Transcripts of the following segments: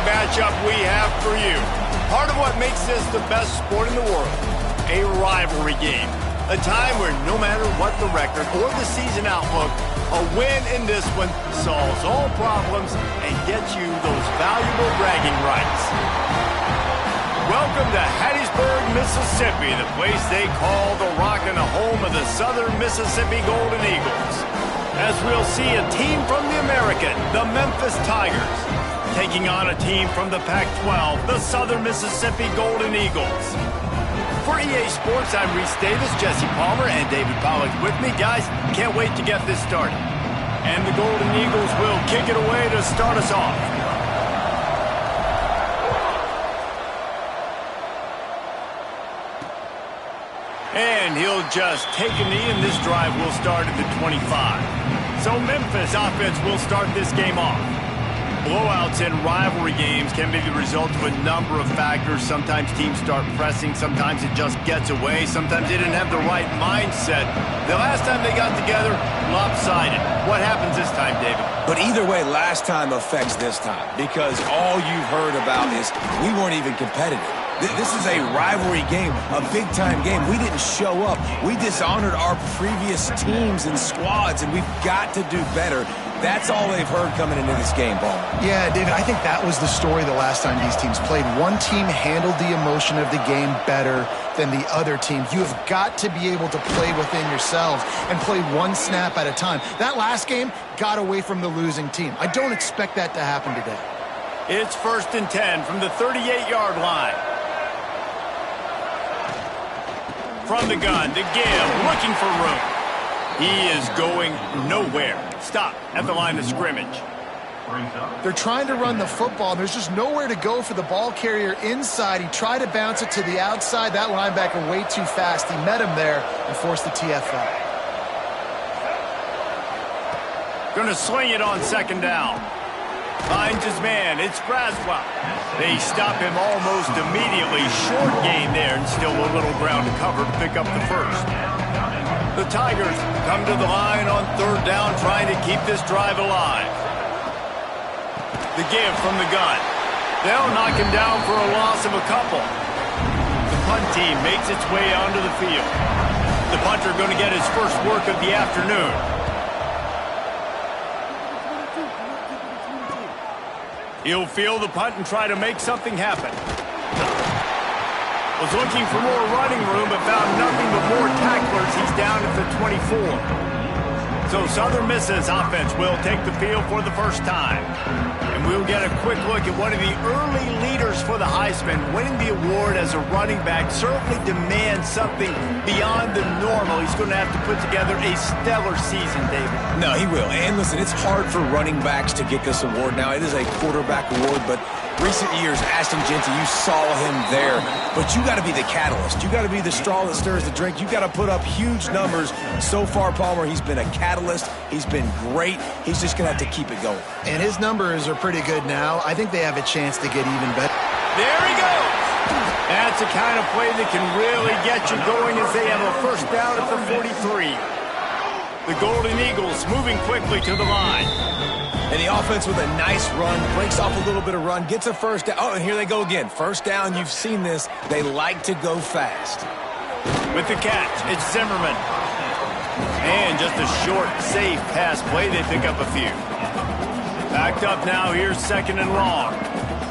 matchup we have for you. Part of what makes this the best sport in the world, a rivalry game. A time where no matter what the record or the season outlook, a win in this one solves all problems and gets you those valuable bragging rights. Welcome to Hattiesburg, Mississippi, the place they call the Rock and the home of the Southern Mississippi Golden Eagles. As we'll see a team from the American, the Memphis Tigers, taking on a team from the Pac-12, the Southern Mississippi Golden Eagles. For EA Sports, I'm Reese Davis, Jesse Palmer, and David Pollack with me. Guys, can't wait to get this started. And the Golden Eagles will kick it away to start us off. And he'll just take a knee, and this drive will start at the 25. So Memphis offense will start this game off. Blowouts in rivalry games can be the result of a number of factors. Sometimes teams start pressing. Sometimes it just gets away. Sometimes they didn't have the right mindset. The last time they got together, lopsided. What happens this time, David? But either way, last time affects this time because all you've heard about is we weren't even competitive. This is a rivalry game, a big-time game. We didn't show up. We dishonored our previous teams and squads, and we've got to do better. That's all they've heard coming into this game, Paul. Yeah, David, I think that was the story the last time these teams played. One team handled the emotion of the game better than the other team. You have got to be able to play within yourselves and play one snap at a time. That last game got away from the losing team. I don't expect that to happen today. It's 1st and 10 from the 38-yard line. From the gun to give, looking for room. He is going nowhere. Stop at the line of scrimmage. They're trying to run the football. There's just nowhere to go for the ball carrier inside. He tried to bounce it to the outside. That linebacker way too fast. He met him there and forced the TFL. Going to sling it on 2nd down. Finds his man. It's Braswell. They stop him almost immediately. Short gain there and still a little ground to cover to pick up the first. The Tigers come to the line on 3rd down, trying to keep this drive alive. The give from the gun. They'll knock him down for a loss of a couple. The punt team makes its way onto the field. The punter going to get his first work of the afternoon. He'll field the punt and try to make something happen. Was looking for more running room, but found nothing but more tacklers. He's down at the 24. So Southern Miss's offense will take the field for the first time. And we'll get a quick look at one of the early leaders for the Heisman. Winning the award as a running back certainly demands something beyond the normal. He's going to have to put together a stellar season, David. No, he will. And listen, it's hard for running backs to get this award now. It is a quarterback award, but recent years, Ashton Jeanty, you saw him there. But you got to be the catalyst. You got to be the straw that stirs the drink. You got to put up huge numbers. So far, Palmer, he's been a catalyst. He's been great. He's just going to have to keep it going. And his numbers are pretty good now. I think they have a chance to get even better. There he goes. That's the kind of play that can really get you going as they have a first down at the 43. The Golden Eagles moving quickly to the line. And the offense with a nice run, breaks off a little bit of run, gets a first down. Oh, and here they go again. First down, you've seen this. They like to go fast. With the catch, it's Zimmerman. And just a short, safe pass play. They pick up a few. Backed up now. Here's 2nd and long.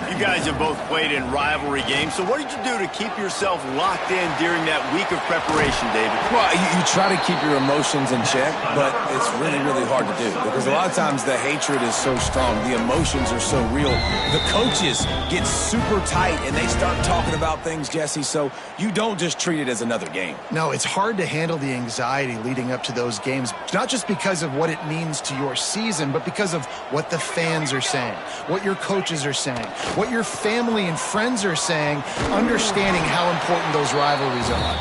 You guys have both played in rivalry games, so what did you do to keep yourself locked in during that week of preparation, David? Well, you try to keep your emotions in check, but it's really, really hard to do because a lot of times the hatred is so strong. The emotions are so real. The coaches get super tight, and they start talking about things, Jesse, so you don't just treat it as another game. No, it's hard to handle the anxiety leading up to those games, not just because of what it means to your season, but because of what the fans are saying, what your coaches are saying, what your family and friends are saying, understanding how important those rivalries are.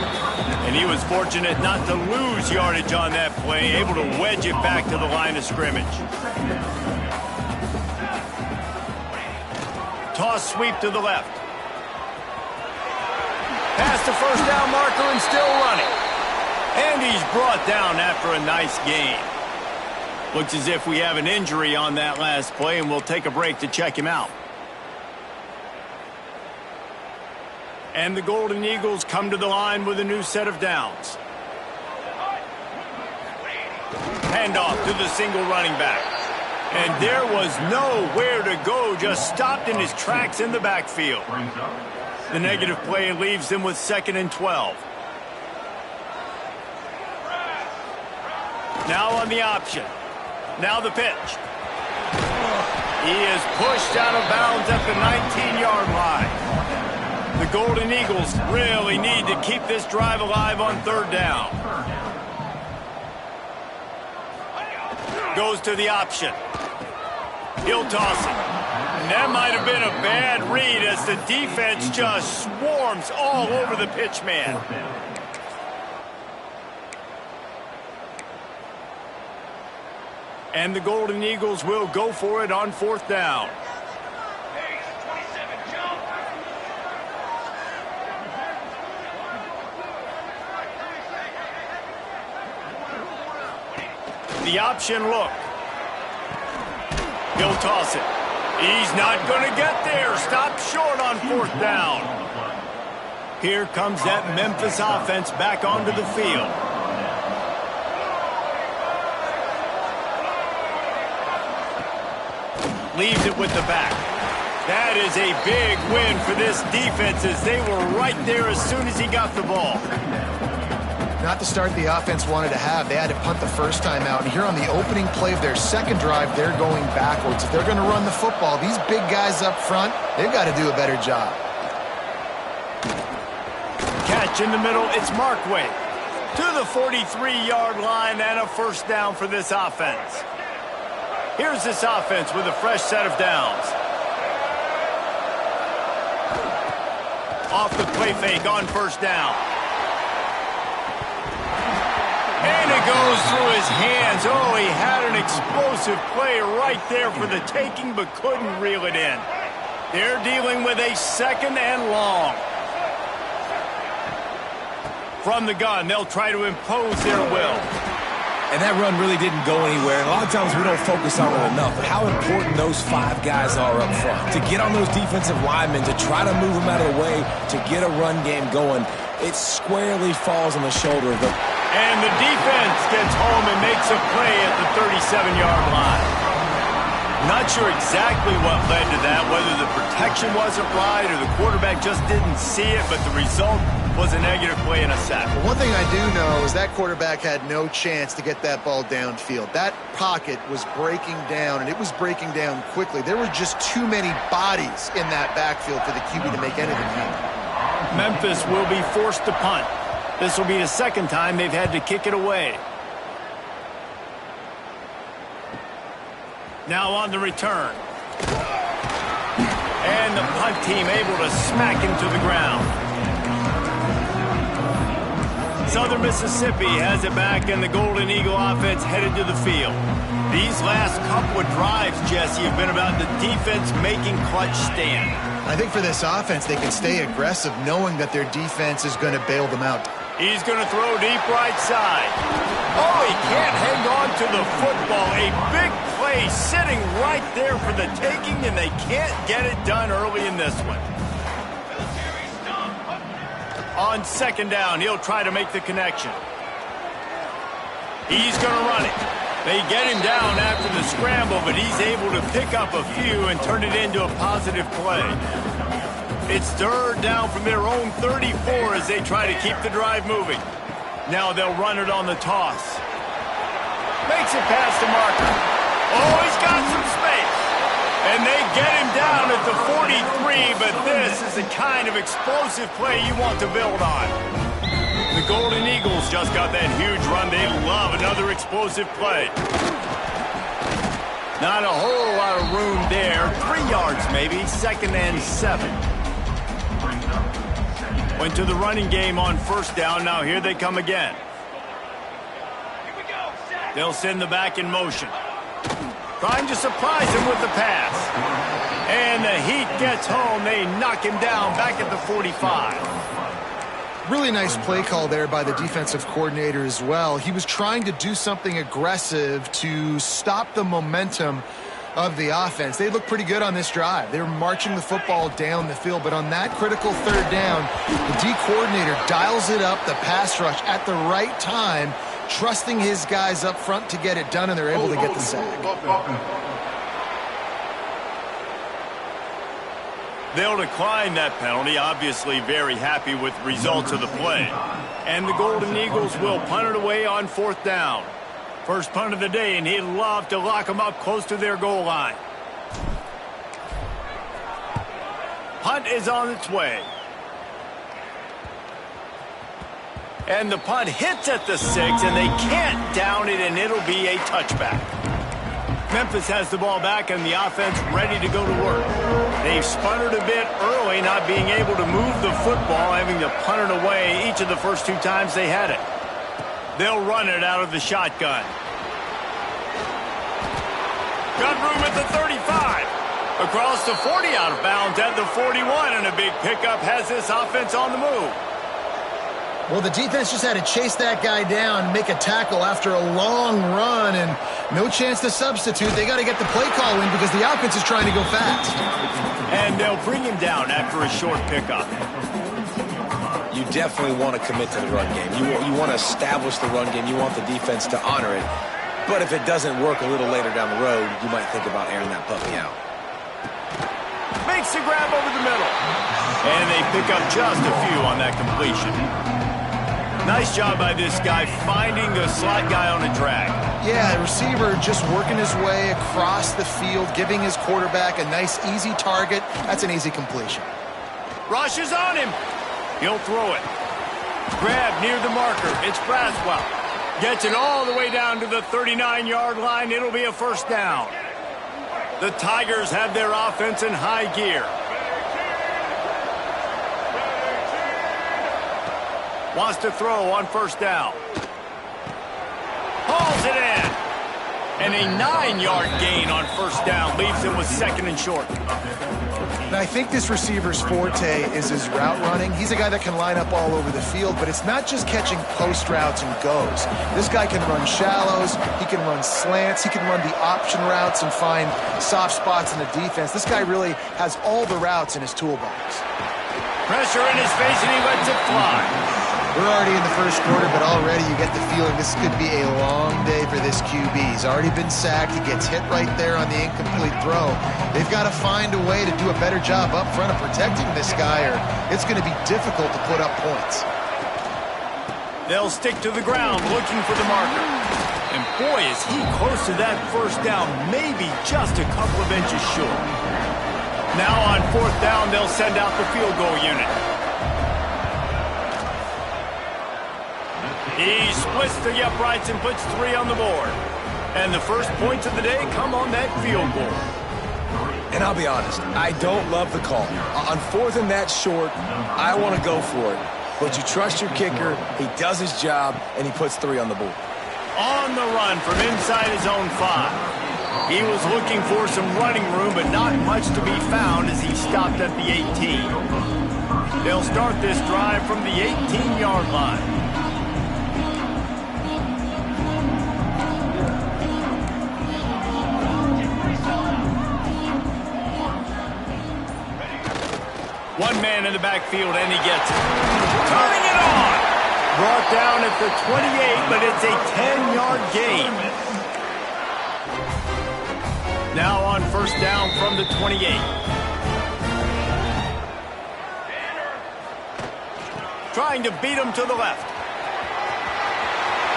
And he was fortunate not to lose yardage on that play, able to wedge it back to the line of scrimmage. Toss sweep to the left. Past the first down marker and still running. And he's brought down after a nice gain. Looks as if we have an injury on that last play, and we'll take a break to check him out. And the Golden Eagles come to the line with a new set of downs. Handoff to the single running back. And there was nowhere to go, just stopped in his tracks in the backfield. The negative play leaves them with 2nd and 12. Now on the option. Now the pitch. He is pushed out of bounds at the 19-yard line. The Golden Eagles really need to keep this drive alive on 3rd down. Goes to the option. He'll toss it. And that might have been a bad read as the defense just swarms all over the pitch man. And the Golden Eagles will go for it on 4th down. The option look. He'll toss it. He's not going to get there. Stop short on 4th down. Here comes that Memphis offense back onto the field. Leaves it with the back. That is a big win for this defense as they were right there as soon as he got the ball. Not the start the offense wanted to have. They had to punt the first time out. And here on the opening play of their second drive, they're going backwards. If they're going to run the football, these big guys up front, they've got to do a better job. Catch in the middle. It's Markway to the 43-yard line and a 1st down for this offense. Here's this offense with a fresh set of downs. Off the play fake on 1st down. And it goes through his hands. Oh, he had an explosive play right there for the taking, but couldn't reel it in. They're dealing with a 2nd and long. From the gun, they'll try to impose their will. And that run really didn't go anywhere. And a lot of times we don't focus on it enough. But how important those 5 guys are up front. To get on those defensive linemen, to try to move them out of the way, to get a run game going, it squarely falls on the shoulder of the... And the defense gets home and makes a play at the 37-yard line. Not sure exactly what led to that, whether the protection wasn't right or the quarterback just didn't see it, but the result was a negative play and a sack. Well, one thing I do know is that quarterback had no chance to get that ball downfield. That pocket was breaking down, and it was breaking down quickly. There were just too many bodies in that backfield for the QB to make anything happen. Memphis will be forced to punt. This will be the 2nd time they've had to kick it away. Now on the return. And the punt team able to smack him to the ground. Southern Mississippi has it back, and the Golden Eagle offense headed to the field. These last couple of drives, Jesse, have been about the defense making clutch stand. I think for this offense, they can stay aggressive knowing that their defense is going to bail them out. He's going to throw deep right side. Oh, he can't hang on to the football. A big play sitting right there for the taking, and they can't get it done early in this one. On 2nd down, he'll try to make the connection. He's going to run it. They get him down after the scramble, but he's able to pick up a few and turn it into a positive play. It's 3rd down from their own 34 as they try to keep the drive moving. Now they'll run it on the toss. Makes it past the marker. Oh, he's got some space. And they get him down at the 43, but this is the kind of explosive play you want to build on. The Golden Eagles just got that huge run. They love another explosive play. Not a whole lot of room there. 3 yards maybe, 2nd and 7. Went to the running game on 1st down. Now here they come again. They'll send the back in motion. Trying to surprise him with the pass. And the heat gets home. They knock him down back at the 45. Really nice play call there by the defensive coordinator as well. He was trying to do something aggressive to stop the momentum of the offense. They look pretty good on this drive. They were marching the football down the field, but on that critical third down, the D coordinator dials it up, the pass rush at the right time, trusting his guys up front to get it done, and they're able to get the sack. They'll decline that penalty, obviously very happy with the results of the play. And the Golden Eagles will punt it away on 4th down. First punt of the day, and he'd love to lock them up close to their goal line. Punt is on its way. And the punt hits at the 6, and they can't down it, and it'll be a touchback. Memphis has the ball back, and the offense ready to go to work. They've sputtered a bit early, not being able to move the football, having to punt it away each of the first 2 times they had it. They'll run it out of the shotgun. Got room at the 35. Across the 40, out of bounds at the 41, and a big pickup has this offense on the move. Well, the defense just had to chase that guy down, make a tackle after a long run, and no chance to substitute. They got to get the play call in because the offense is trying to go fast. And they'll bring him down after a short pickup. You definitely want to commit to the run game. You want to establish the run game. You want the defense to honor it. But if it doesn't work a little later down the road, you might think about airing that puppy out. Makes the grab over the middle. And they pick up just a few on that completion. Nice job by this guy finding the slot guy on a drag. Yeah, the receiver just working his way across the field, giving his quarterback a nice, easy target. That's an easy completion. Rush is on him. He'll throw it. Grab near the marker. It's Braswell. Gets it all the way down to the 39-yard line. It'll be a first down. The Tigers have their offense in high gear. Wants to throw on first down. Hauls it in. And a 9-yard gain on first down leaves him with 2nd and short. Now, I think this receiver's forte is his route running. He's a guy that can line up all over the field, but it's not just catching post routes and goes. This guy can run shallows, he can run slants, he can run the option routes and find soft spots in the defense. This guy really has all the routes in his toolbox. Pressure in his face, and he lets it fly. We're already in the first quarter, but already you get the feeling this could be a long day for this QB. He's already been sacked. He gets hit right there on the incomplete throw. They've got to find a way to do a better job up front of protecting this guy, or it's going to be difficult to put up points. They'll stick to the ground looking for the marker. And boy, is he close to that first down, maybe just a couple of inches short. Now on 4th down, they'll send out the field goal unit. He splits the uprights and puts 3 on the board. And the first points of the day come on that field goal. And I'll be honest, I don't love the call. On 4th and that short, I want to go for it. But you trust your kicker, he does his job, and he puts 3 on the board. On the run from inside his own 5. He was looking for some running room, but not much to be found as he stopped at the 18. They'll start this drive from the 18-yard line. One man in the backfield, and he gets it. Turning it on! Brought down at the 28, but it's a 10-yard gain. Now on first down from the 28. Trying to beat him to the left.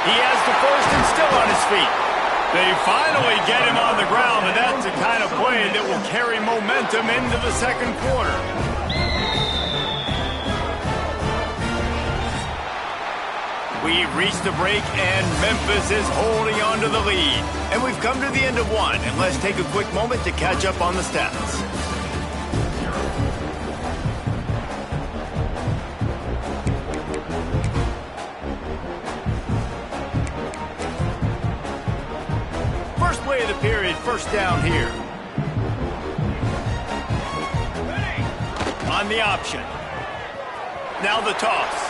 He has the first and still on his feet. They finally get him on the ground, and that's the kind of play that will carry momentum into the second quarter. We've reached the break, and Memphis is holding on to the lead. And we've come to the end of one, and let's take a quick moment to catch up on the stats. First play of the period, first down here. On the option. Now the toss.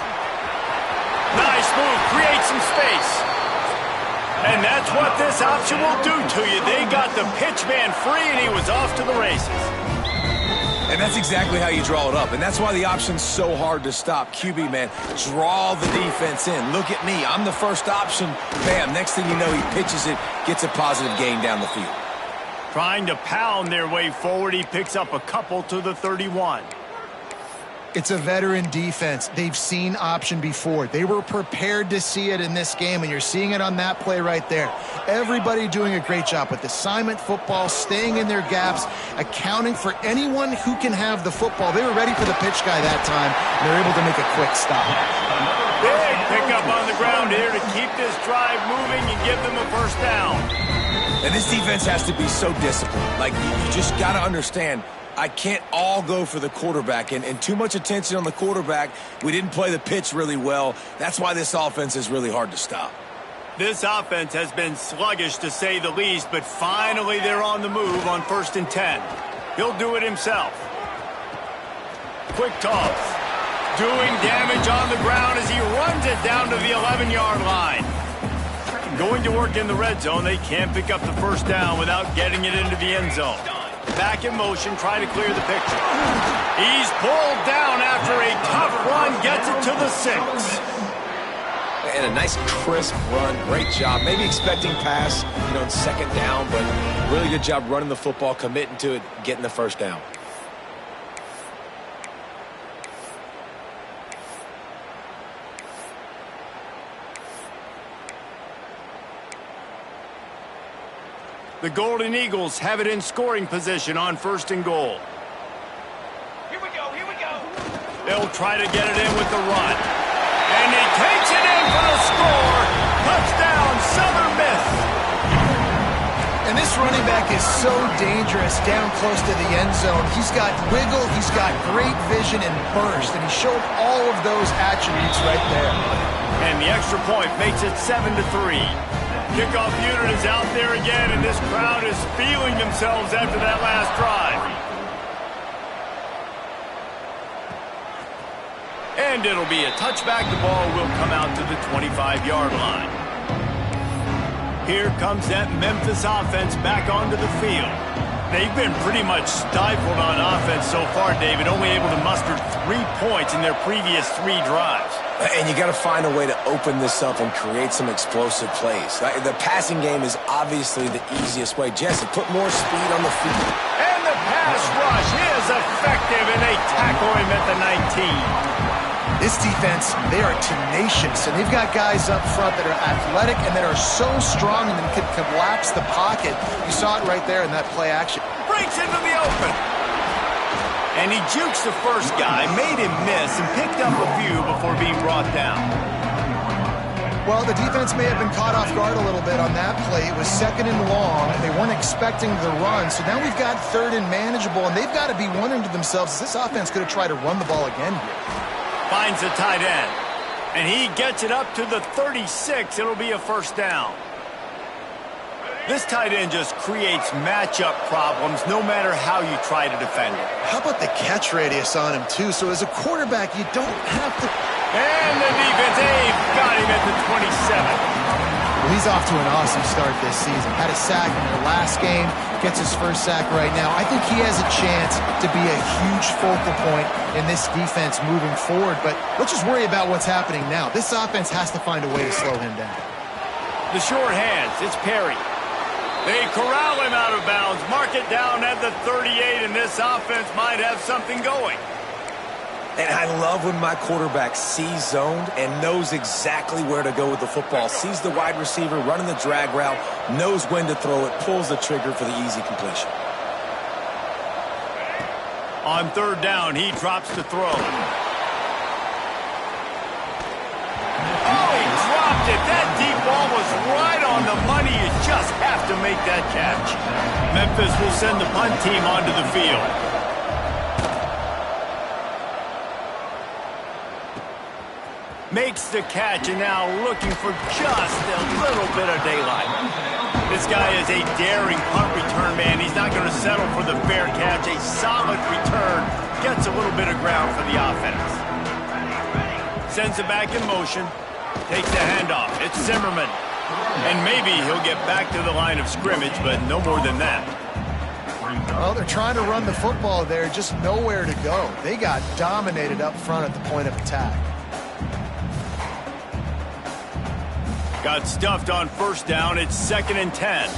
Nice move, creates some space. And that's what this option will do to you. They got the pitch man free, and he was off to the races. And that's exactly how you draw it up. And that's why the option's so hard to stop. QB, man, draw the defense in. Look at me. I'm the first option. Bam. Next thing you know, he pitches it, gets a positive gain down the field. Trying to pound their way forward. He picks up a couple to the 31. It's a veteran defense. They've seen option before. They were prepared to see it in this game, and you're seeing it on that play right there. Everybody doing a great job with assignment football, staying in their gaps, accounting for anyone who can have the football. They were ready for the pitch guy that time, and they're able to make a quick stop. Big pickup on the ground here to keep this drive moving and give them a first down. And this defense has to be so disciplined. Like, you just got to understand, I can't all go for the quarterback, and too much attention on the quarterback. We didn't play the pitch really well. That's why this offense is really hard to stop. This offense has been sluggish, to say the least, but finally they're on the move on 1st and 10. He'll do it himself. Quick toss. Doing damage on the ground as he runs it down to the 11-yard line. Going to work in the red zone. They can't pick up the first down without getting it into the end zone. Back in motion, trying to clear the picture. He's pulled down after a tough run, gets it to the 6. And a nice crisp run. Great job. Maybe expecting pass, in 2nd down, but really good job running the football, committing to it, getting the first down. The Golden Eagles have it in scoring position on 1st and goal. Here we go. They'll try to get it in with the run. And he takes it in for the score. Touchdown, Southern Miss. And this running back is so dangerous down close to the end zone. He's got wiggle, he's got great vision and burst, and he showed all of those attributes right there. And the extra point makes it 7-3. Kickoff unit is out there again, and this crowd is feeling themselves after that last drive. And it'll be a touchback. The ball will come out to the 25-yard line. Here comes that Memphis offense back onto the field. They've been pretty much stifled on offense so far, David, only able to muster 3 points in their previous 3 drives. And you got to find a way to open this up and create some explosive plays. The passing game is obviously the easiest way. Jesse, put more speed on the field. And the pass rush is effective, and they tackle him at the 19. This defense, they are tenacious, and they've got guys up front that are athletic and that are so strong and can collapse the pocket. You saw it right there in that play action. Breaks into the open. And he jukes the first guy, made him miss, and picked up a few before being brought down. Well, the defense may have been caught off guard a little bit on that play. It was 2nd and long. They weren't expecting the run. So now we've got 3rd and manageable, and they've got to be wondering to themselves, is this offense going to try to run the ball again here? Finds the tight end. And he gets it up to the 36. It'll be a first down. This tight end just creates matchup problems no matter how you try to defend it. How about the catch radius on him, too? So as a quarterback, you don't have to... And the defense, got him at the 27. Well, he's off to an awesome start this season. Had a sack in the last game, gets his first sack right now. I think he has a chance to be a huge focal point in this defense moving forward. But let's just worry about what's happening now. This offense has to find a way to slow him down. The short hands, it's Perry. They corral him out of bounds, mark it down at the 38, and this offense might have something going. And I love when my quarterback sees zoned and knows exactly where to go with the football. Sees the wide receiver running the drag route, knows when to throw it, pulls the trigger for the easy completion. On 3rd down, he drops to throw. Oh, he dropped it. That deep ball was right on the money. You just have to make that catch. Memphis will send the punt team onto the field. Makes the catch, and now looking for just a little bit of daylight. This guy is a daring punt return man. He's not going to settle for the fair catch. A solid return. Gets a little bit of ground for the offense. Sends it back in motion. Takes the handoff. It's Zimmerman. And maybe he'll get back to the line of scrimmage, but no more than that. Well, they're trying to run the football there, just nowhere to go. They got dominated up front at the point of attack. Got stuffed on first down. It's 2nd and 10.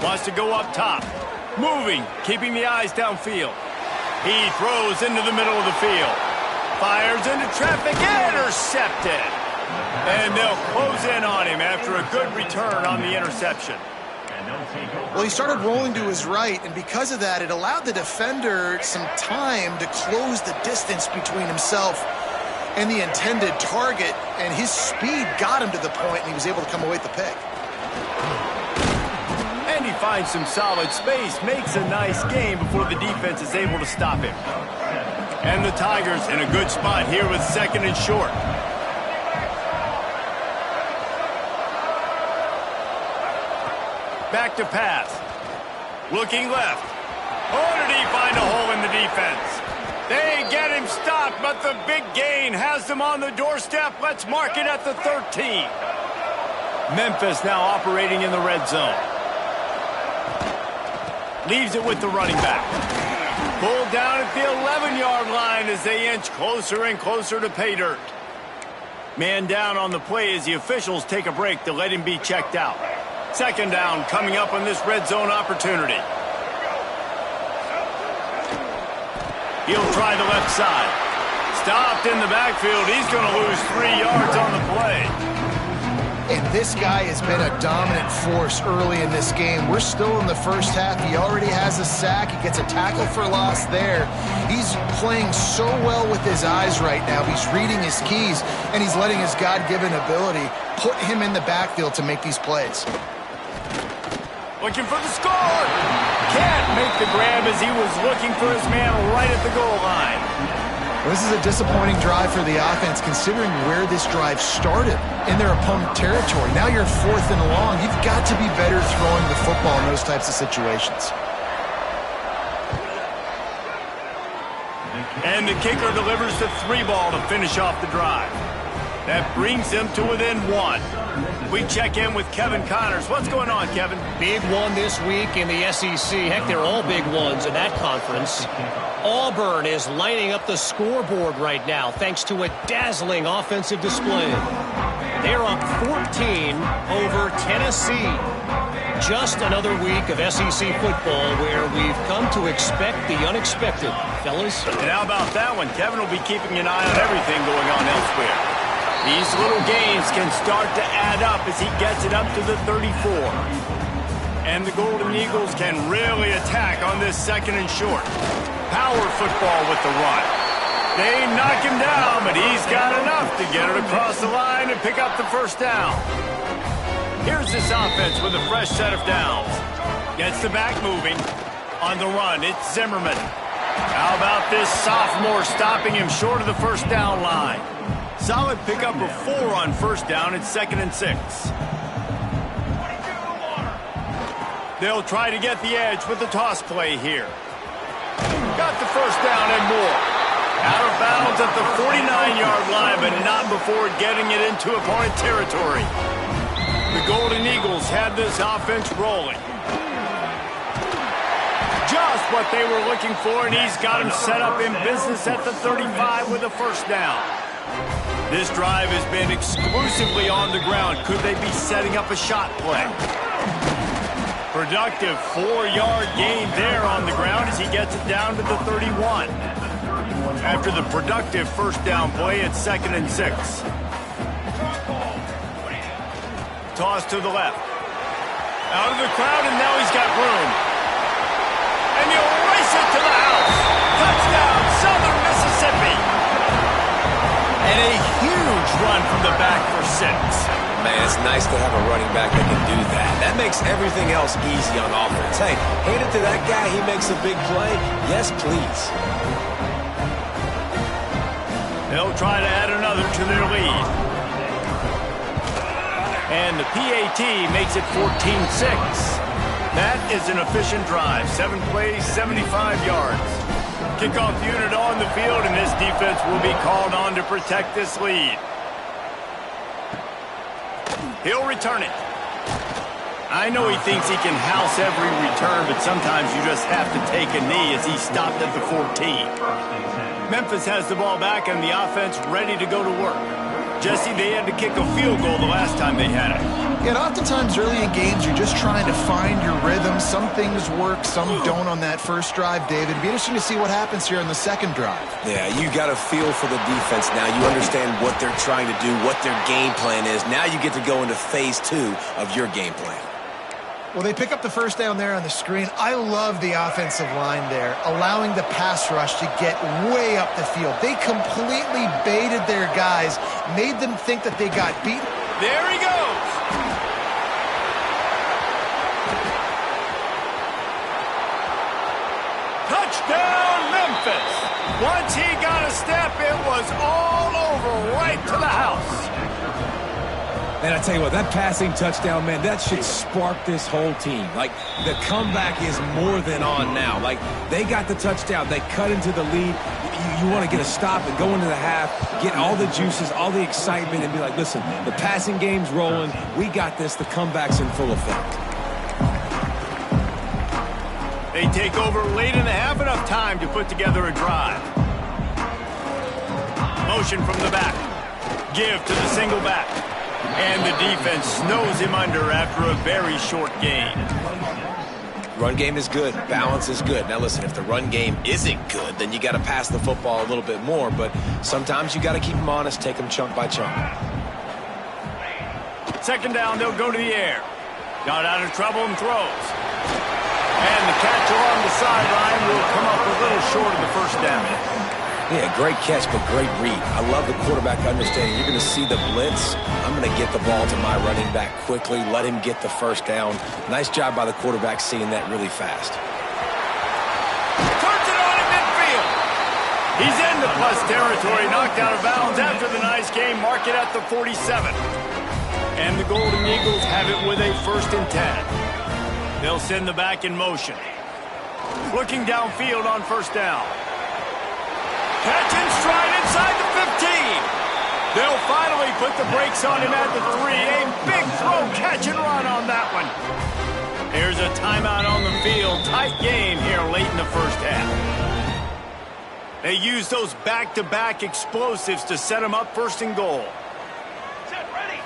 Wants to go up top. Moving, keeping the eyes downfield. He throws into the middle of the field. Fires into traffic, intercepted. And they'll close in on him after a good return on the interception. Well, he started rolling to his right, and because of that, it allowed the defender some time to close the distance between himself and the intended target, and his speed got him to the point, and he was able to come away with the pick. And he finds some solid space, makes a nice game before the defense is able to stop him. And the Tigers in a good spot here with 2nd and short. Back to pass. Looking left. Oh, did he find a hole in the defense? They get him stopped, but the big gain has them on the doorstep. Let's mark it at the 13. Memphis now operating in the red zone. Leaves it with the running back. Pulled down at the 11-yard line as they inch closer and closer to pay dirt. Man down on the play as the officials take a break to let him be checked out. 2nd down coming up on this red zone opportunity. He'll try the left side. Stopped in the backfield. He's going to lose 3 yards on the play. And this guy has been a dominant force early in this game. We're still in the first half. He already has a sack. He gets a tackle for loss there. He's playing so well with his eyes right now. He's reading his keys, and he's letting his God-given ability put him in the backfield to make these plays. Looking for the score. Can't make the grab as he was looking for his man right at the goal line. This is a disappointing drive for the offense considering where this drive started in their opponent territory. Now you're 4th and long. You've got to be better throwing the football in those types of situations. And the kicker delivers the 3-ball to finish off the drive. That brings them to within 1. We check in with Kevin Connors. What's going on, Kevin? Big one this week in the SEC. Heck, they're all big ones in that conference. Auburn is lining up the scoreboard right now thanks to a dazzling offensive display. They're up 14 over Tennessee. Just another week of SEC football where we've come to expect the unexpected, fellas. And how about that one? Kevin will be keeping an eye on everything going on elsewhere. These little gains can start to add up as he gets it up to the 34. And the Golden Eagles can really attack on this 2nd and short. Power football with the run. They knock him down, but he's got enough to get it across the line and pick up the first down. Here's this offense with a fresh set of downs. Gets the back moving. On the run, it's Zimmerman. How about this sophomore stopping him short of the first down line? Solid pickup of 4 on first down. It's 2nd and 6. They'll try to get the edge with the toss play here. Got the first down and more. Out of bounds at the 49-yard line, but not before getting it into opponent territory. The Golden Eagles had this offense rolling. Just what they were looking for, and he's got him set up in business at the 35 with a first down. This drive has been exclusively on the ground. Could they be setting up a shot play? Productive 4-yard gain there on the ground as he gets it down to the 31. After the productive first down play, it's 2nd and 6. Toss to the left. Out of the crowd, and now he's got room. And he'll race it to the house. Touchdown, Southern Mississippi. And a huge run from the back for 6. Man, it's nice to have a running back that can do that. That makes everything else easy on offense. Hey, hand it to that guy. He makes a big play. Yes, please. They'll try to add another to their lead. And the PAT makes it 14-6. That is an efficient drive. 7 plays, 75 yards. Kickoff unit on the field, and this defense will be called on to protect this lead. He'll return it. I know he thinks he can house every return, but sometimes you just have to take a knee as he stopped at the 14. Memphis has the ball back and the offense ready to go to work. Jesse, they had to kick a field goal the last time they had it. Yeah, and oftentimes early in games, you're just trying to find your rhythm. Some things work, some don't on that first drive, David. It'd be interesting to see what happens here on the second drive. Yeah, you got a feel for the defense now. You understand what they're trying to do, what their game plan is. Now you get to go into phase 2 of your game plan. Well, they pick up the first down there on the screen. I love the offensive line there, allowing the pass rush to get way up the field. They completely baited their guys, made them think that they got beaten. There he goes. Touchdown, Memphis. Once he got a step, it was all over right to the house. And I tell you what, that passing touchdown, man, that should spark this whole team. Like, the comeback is more than on now. Like, they got the touchdown. They cut into the lead. You want to get a stop and go into the half, get all the juices, all the excitement, and be like, listen, the passing game's rolling. We got this. The comeback's in full effect. They take over late in the half, enough time to put together a drive. Motion from the back. Give to the single back. And the defense snows him under after a very short gain. Run game is good. Balance is good. Now, listen, if the run game isn't good, then you got to pass the football a little bit more. But sometimes you got to keep them honest, take them chunk by chunk. Second down, they'll go to the air. Got out of trouble and throws. And the catch along the sideline will come up a little short of the first down. Yeah, great catch, but great read. I love the quarterback understanding. You're going to see the blitz. I'm going to get the ball to my running back quickly, let him get the first down. Nice job by the quarterback seeing that really fast. Turns it on in midfield. He's in the plus territory, knocked out of bounds after the nice game. Mark it at the 47. And the Golden Eagles have it with a 1st and 10. They'll send the back in motion. Looking downfield on first down. Catch and stride inside the 15. They'll finally put the brakes on him at the 3. A big throw, catch and run on that one. Here's a timeout on the field. Tight game here late in the first half. They use those back-to-back explosives to set them up 1st and goal. Set, ready.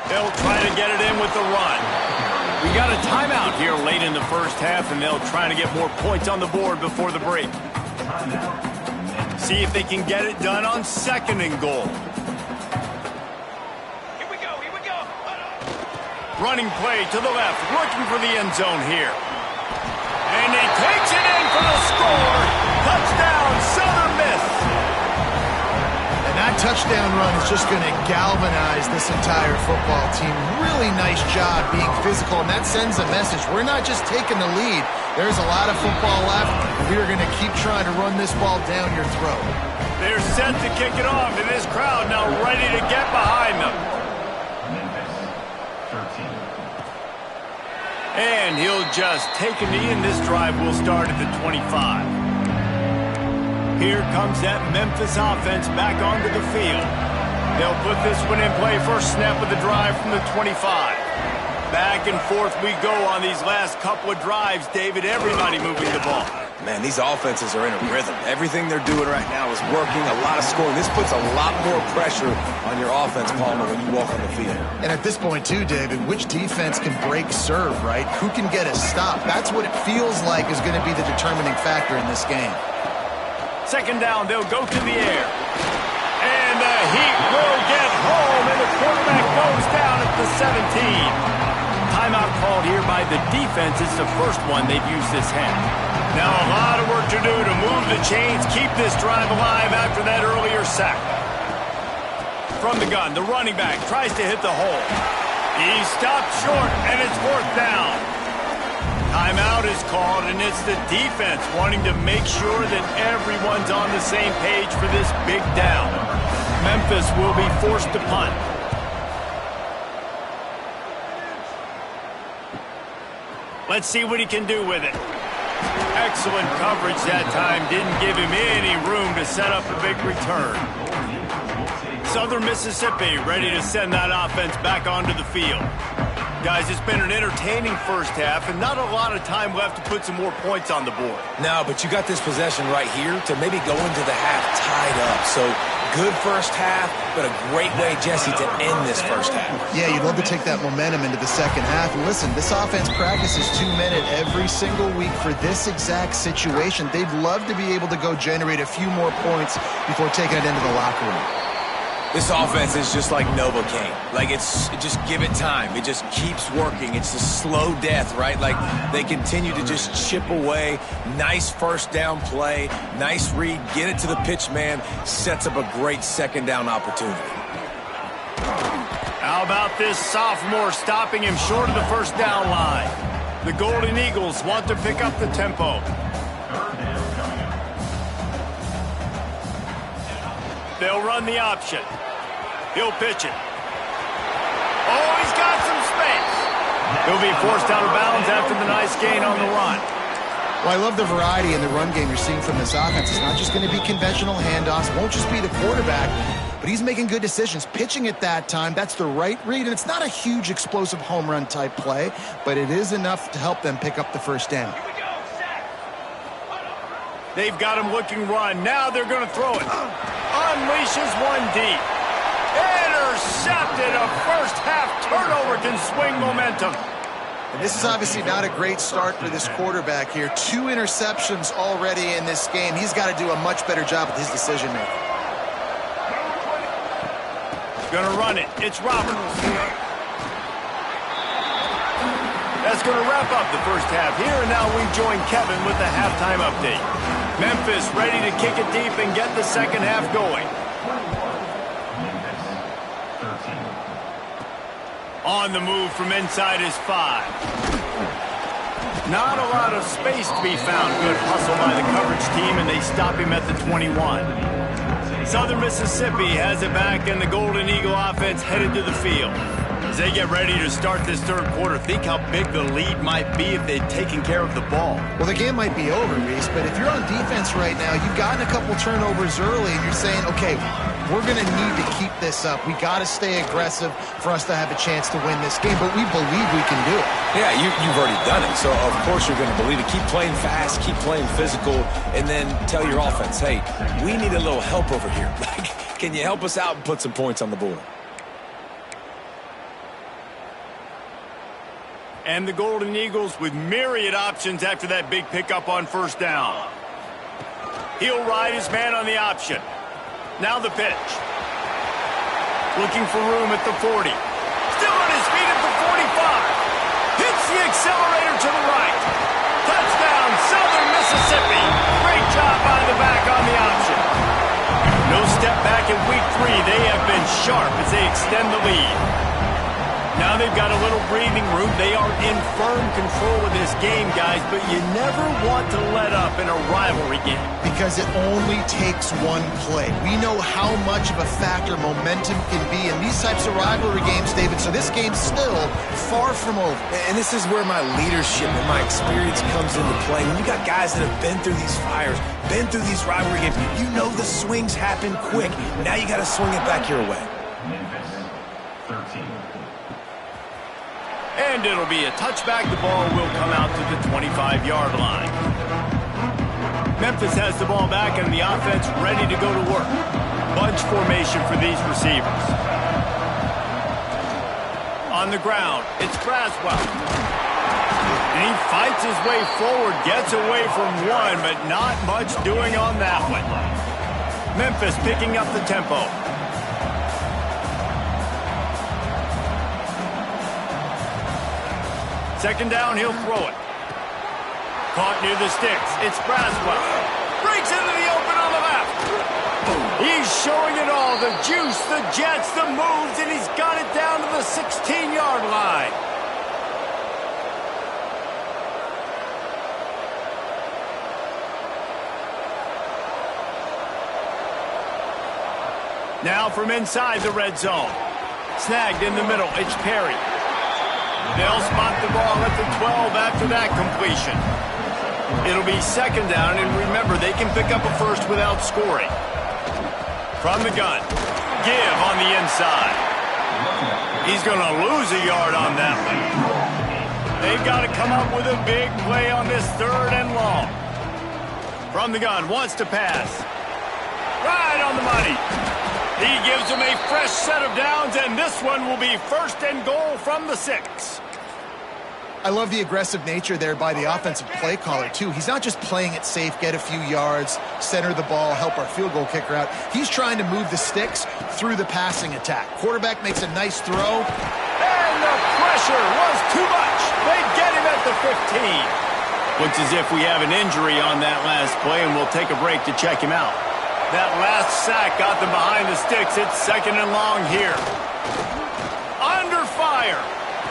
They'll try to get it in with the run. We got a timeout here late in the first half, and they'll try to get more points on the board before the break. See if they can get it done on 2nd and goal. Here we go, here we go. Running play to the left, looking for the end zone here. And he takes it in for the score. Touchdown, Southern Miss. And that touchdown run is just going to galvanize this entire football team. Really nice job being physical, and that sends a message. We're not just taking the lead. There's a lot of football left, and we are going to keep trying to run this ball down your throat. They're set to kick it off, and this crowd now ready to get behind them. And he'll just take a knee, and this drive will start at the 25. Here comes that Memphis offense back onto the field. They'll put this one in play. First snap of the drive from the 25. Back and forth we go on these last couple of drives, David. Everybody moving the ball. Man, these offenses are in a rhythm. Everything they're doing right now is working, a lot of scoring. This puts a lot more pressure on your offense, Palmer, when you walk on the field. And at this point, too, David, which defense can break serve, right? Who can get a stop? That's what it feels like is going to be the determining factor in this game. Second down, they'll go to the air. And the Heat will get home, and the quarterback goes down at the 17. Timeout called here by the defense. It's the first one they've used this half. Now a lot of work to do to move the chains, keep this drive alive after that earlier sack. From the gun, the running back tries to hit the hole. He stopped short, and it's 4th down. Timeout is called, and it's the defense wanting to make sure that everyone's on the same page for this big down. Memphis will be forced to punt. Let's see what he can do with it. Excellent coverage that time. Didn't give him any room to set up a big return. Southern Mississippi ready to send that offense back onto the field. Guys, it's been an entertaining first half and not a lot of time left to put some more points on the board. No, but you got this possession right here to maybe go into the half tied up. So good first half, but a great way, Jesse, to end this first half. Yeah, you'd love to take that momentum into the second half. And listen, this offense practices 2-minute every single week for this exact situation. They'd love to be able to go generate a few more points before taking it into the locker room. This offense is just like Novocaine. Like, just give it time. It just keeps working. It's a slow death, right? Like, they continue to just chip away. Nice first down play. Nice read. Get it to the pitch man. Sets up a great second down opportunity. How about this sophomore stopping him short of the first down line? The Golden Eagles want to pick up the tempo. They'll run the option. He'll pitch it. Oh, he's got some space. He'll be forced out of bounds after the nice gain on the run. Well, I love the variety in the run game you're seeing from this offense. It's not just going to be conventional handoffs. It won't just be the quarterback, but he's making good decisions. Pitching at that time, that's the right read, and it's not a huge explosive home run type play, but it is enough to help them pick up the first down. They've got him looking run. Now they're going to throw it. Unleashes one deep. Intercepted. A first half turnover can swing momentum. And this is obviously not a great start for this quarterback here. 2 interceptions already in this game. He's got to do a much better job with his decision making. Going to run it. It's Roberts. That's going to wrap up the first half here, and now we join Kevin with the halftime update. Memphis ready to kick it deep and get the second half going. On the move from inside his 5. Not a lot of space to be found. Good hustle by the coverage team, and they stop him at the 21. Southern Mississippi has it back, and the Golden Eagle offense headed to the field. As they get ready to start this third quarter, think how big the lead might be if they'd taken care of the ball. Well, the game might be over, Reese, but if you're on defense right now, you've gotten a couple turnovers early, and you're saying, okay, we're going to need to keep this up. We got to stay aggressive for us to have a chance to win this game, but we believe we can do it. Yeah, you've already done it, so of course you're going to believe it. Keep playing fast, keep playing physical, and then tell your offense, hey, we need a little help over here. Can you help us out and put some points on the board? And the Golden Eagles with myriad options after that big pickup on first down. He'll ride his man on the option. Now the pitch. Looking for room at the 40. Still on his feet at the 45. Hits the accelerator to the right. Touchdown, Southern Mississippi. Great job by the back on the option. No step back in week 3. They have been sharp as they extend the lead. Now they've got a little breathing room. They are in firm control of this game, guys, but you never want to let up in a rivalry game. Because it only takes one play. We know how much of a factor momentum can be in these types of rivalry games, David, so this game's still far from over. And this is where my leadership and my experience comes into play. When you got guys that have been through these fires, been through these rivalry games, you know the swings happen quick. Now you got to swing it back your way. And it'll be a touchback. The ball will come out to the 25-yard line. Memphis has the ball back and the offense ready to go to work. Bunch formation for these receivers. On the ground, it's Braswell. And he fights his way forward, gets away from one, but not much doing on that one. Memphis picking up the tempo. Second down, he'll throw it. Caught near the sticks. It's Braswell. Breaks into the open on the left. He's showing it all. The juice, the jets, the moves, and he's got it down to the 16-yard line. Now from inside the red zone. Snagged in the middle. It's Perry. They'll spot the ball at the 12 after that completion. It'll be second down, and remember, they can pick up a first without scoring. From the gun, give on the inside. He's going to lose a yard on that one. They've got to come up with a big play on this 3rd and long. From the gun, wants to pass. Right on the money. He gives them a fresh set of downs, and this one will be 1st and goal from the 6. I love the aggressive nature there by the offensive play caller, too. He's not just playing it safe, get a few yards, center the ball, help our field goal kicker out. He's trying to move the sticks through the passing attack. Quarterback makes a nice throw. And the pressure was too much. They get him at the 15. Looks as if we have an injury on that last play, and we'll take a break to check him out. That last sack got them behind the sticks. It's 2nd and long here. Under fire.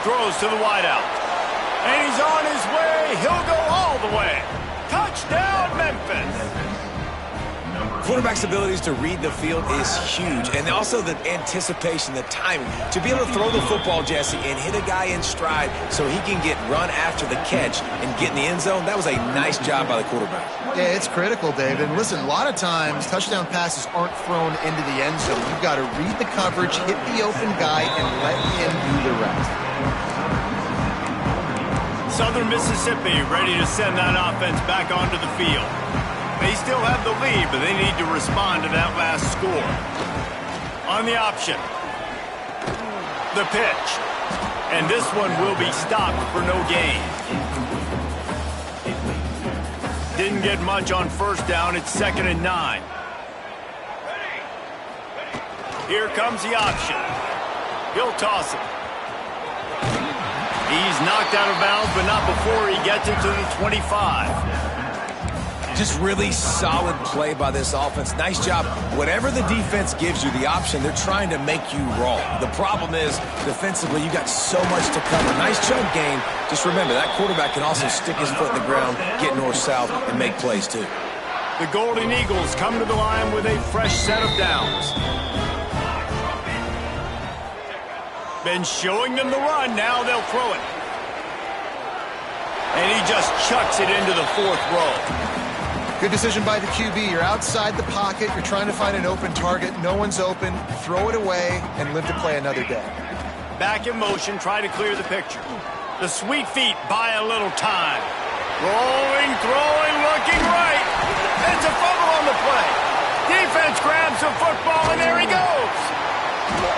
Throws to the wideout. And he's on his way. He'll go all the way. Touchdown, Memphis. Quarterback's abilities to read the field is huge, and also the anticipation, the timing. To be able to throw the football, Jesse, and hit a guy in stride so he can get run after the catch and get in the end zone, that was a nice job by the quarterback. Yeah, it's critical, Dave. And listen, a lot of times touchdown passes aren't thrown into the end zone. You've got to read the coverage, hit the open guy, and let him do the rest. Southern Mississippi ready to send that offense back onto the field. They still have the lead, but they need to respond to that last score. On the option. The pitch. And this one will be stopped for no gain. Didn't get much on 1st down. It's 2nd and 9. Here comes the option. He'll toss it. He's knocked out of bounds, but not before he gets it to the 25. Just really solid play by this offense. Nice job. Whatever the defense gives you the option, they're trying to make you roll. The problem is, defensively, you got so much to cover. Nice chunk game. Just remember, that quarterback can also stick his foot in the ground, get north-south, and make plays, too. The Golden Eagles come to the line with a fresh set of downs. Been showing them the run. Now they'll throw it. And he just chucks it into the 4th row. Good decision by the QB. You're outside the pocket. You're trying to find an open target. No one's open. Throw it away and live to play another day. Back in motion. Try to clear the picture. The sweet feet buy a little time. Rolling, throwing, looking right. It's a fumble on the play. Defense grabs the football, and there he goes.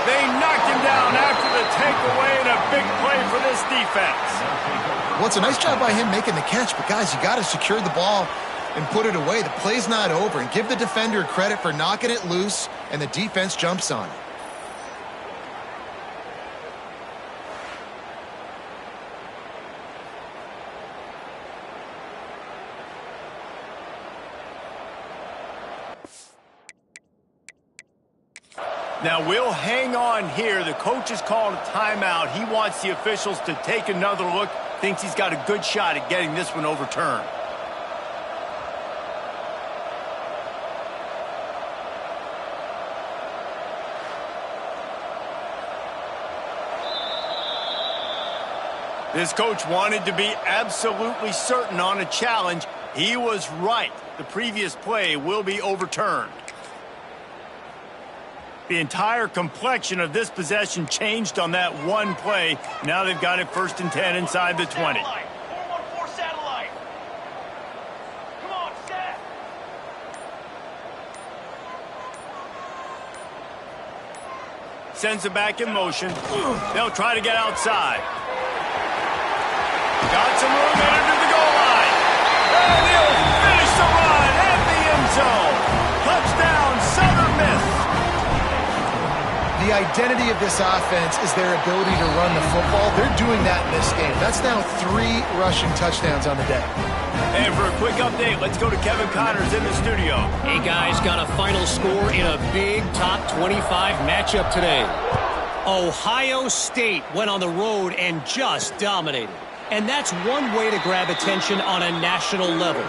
They knocked him down after the takeaway, and a big play for this defense. Well, it's a nice job by him making the catch, but guys, you got to secure the ball and put it away. The play's not over, and give the defender credit for knocking it loose, and the defense jumps on it. Now, we'll hang on here. The coach has called a timeout. He wants the officials to take another look. Thinks he's got a good shot at getting this one overturned. This coach wanted to be absolutely certain on a challenge. He was right. The previous play will be overturned. The entire complexion of this possession changed on that one play. Now they've got it 1st and 10 inside the 20. 4-1-4 satellite. Come on, set. Sends it back in motion. They'll try to get outside. Got some room under the goal line. And he'll finish the run at the end zone. Touchdown, Southern Miss. The identity of this offense is their ability to run the football. They're doing that in this game. That's now 3 rushing touchdowns on the day. And for a quick update, let's go to Kevin Connors in the studio. Hey, guys, got a final score in a big top 25 matchup today. Ohio State went on the road and just dominated. And that's one way to grab attention on a national level.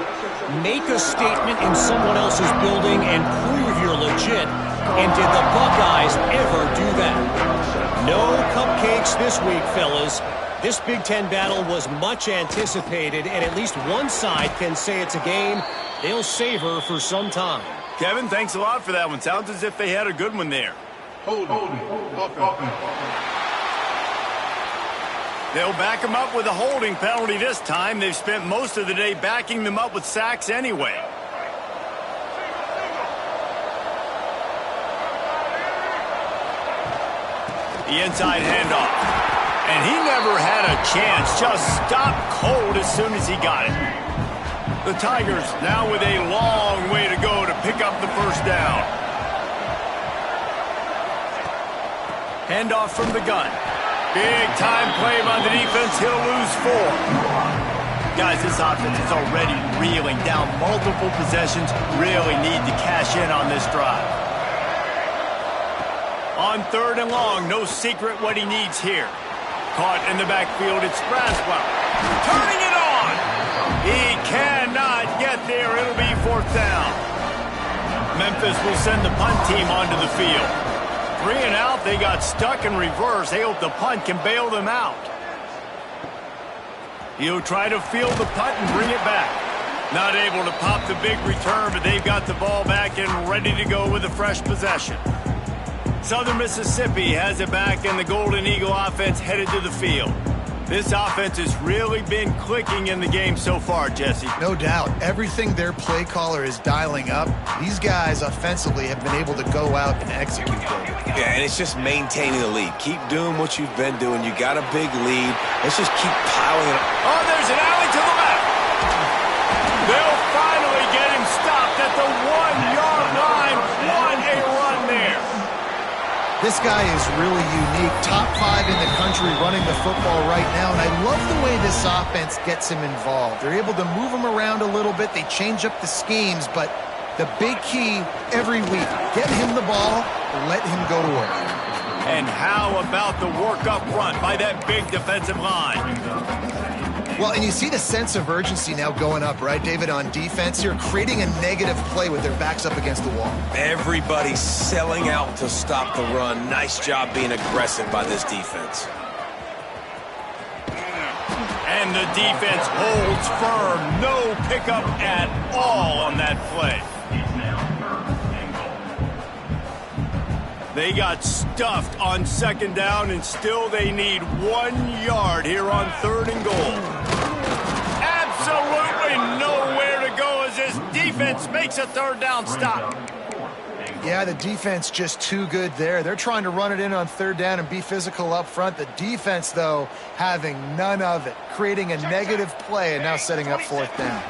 Make a statement in someone else's building and prove you're legit. And did the Buckeyes ever do that? No cupcakes this week, fellas. This Big Ten battle was much anticipated, and at least one side can say it's a game they'll savor for some time. Kevin, thanks a lot for that one. Sounds as if they had a good one there. They'll back him up with a holding penalty this time. They've spent most of the day backing them up with sacks anyway. The inside handoff. And he never had a chance. Just stopped cold as soon as he got it. The Tigers now with a long way to go to pick up the first down. Handoff from the gun. Big time play by the defense. He'll lose 4. Guys, this offense is already reeling down multiple possessions. Really need to cash in on this drive. On 3rd and long, no secret what he needs here. Caught in the backfield, it's Braswell. Turning it on! He cannot get there. It'll be 4th down. Memphis will send the punt team onto the field. 3 and out, they got stuck in reverse. They hope the punt can bail them out. He'll try to field the punt and bring it back. Not able to pop the big return, but they've got the ball back and ready to go with a fresh possession. Southern Mississippi has it back, and the Golden Eagle offense headed to the field. This offense has really been clicking in the game so far, Jesse. No doubt. Everything their play caller is dialing up, these guys offensively have been able to go out and execute. Yeah, and it's just maintaining the lead. Keep doing what you've been doing. You got a big lead. Let's just keep piling it up. Oh, there's an alley to the left. They'll finally get him stopped at the 1-yard line. What a run there. This guy is really unique. Top 5 in the country running the football right now, and I love the way this offense gets him involved. They're able to move him around a little bit. They change up the schemes, but the big key every week, get him the ball, let him go to work. And how about the work up front by that big defensive line? Well, and you see the sense of urgency now going up, right, David, on defense here, creating a negative play with their backs up against the wall. Everybody's selling out to stop the run. Nice job being aggressive by this defense. And the defense holds firm. No pickup at all on that play. They got stuffed on 2nd down, and still they need 1 yard here on 3rd and goal. Absolutely nowhere to go as this defense makes a 3rd down stop. Yeah, the defense just too good there. They're trying to run it in on 3rd down and be physical up front. The defense, though, having none of it, creating a negative play and now setting up 4th down.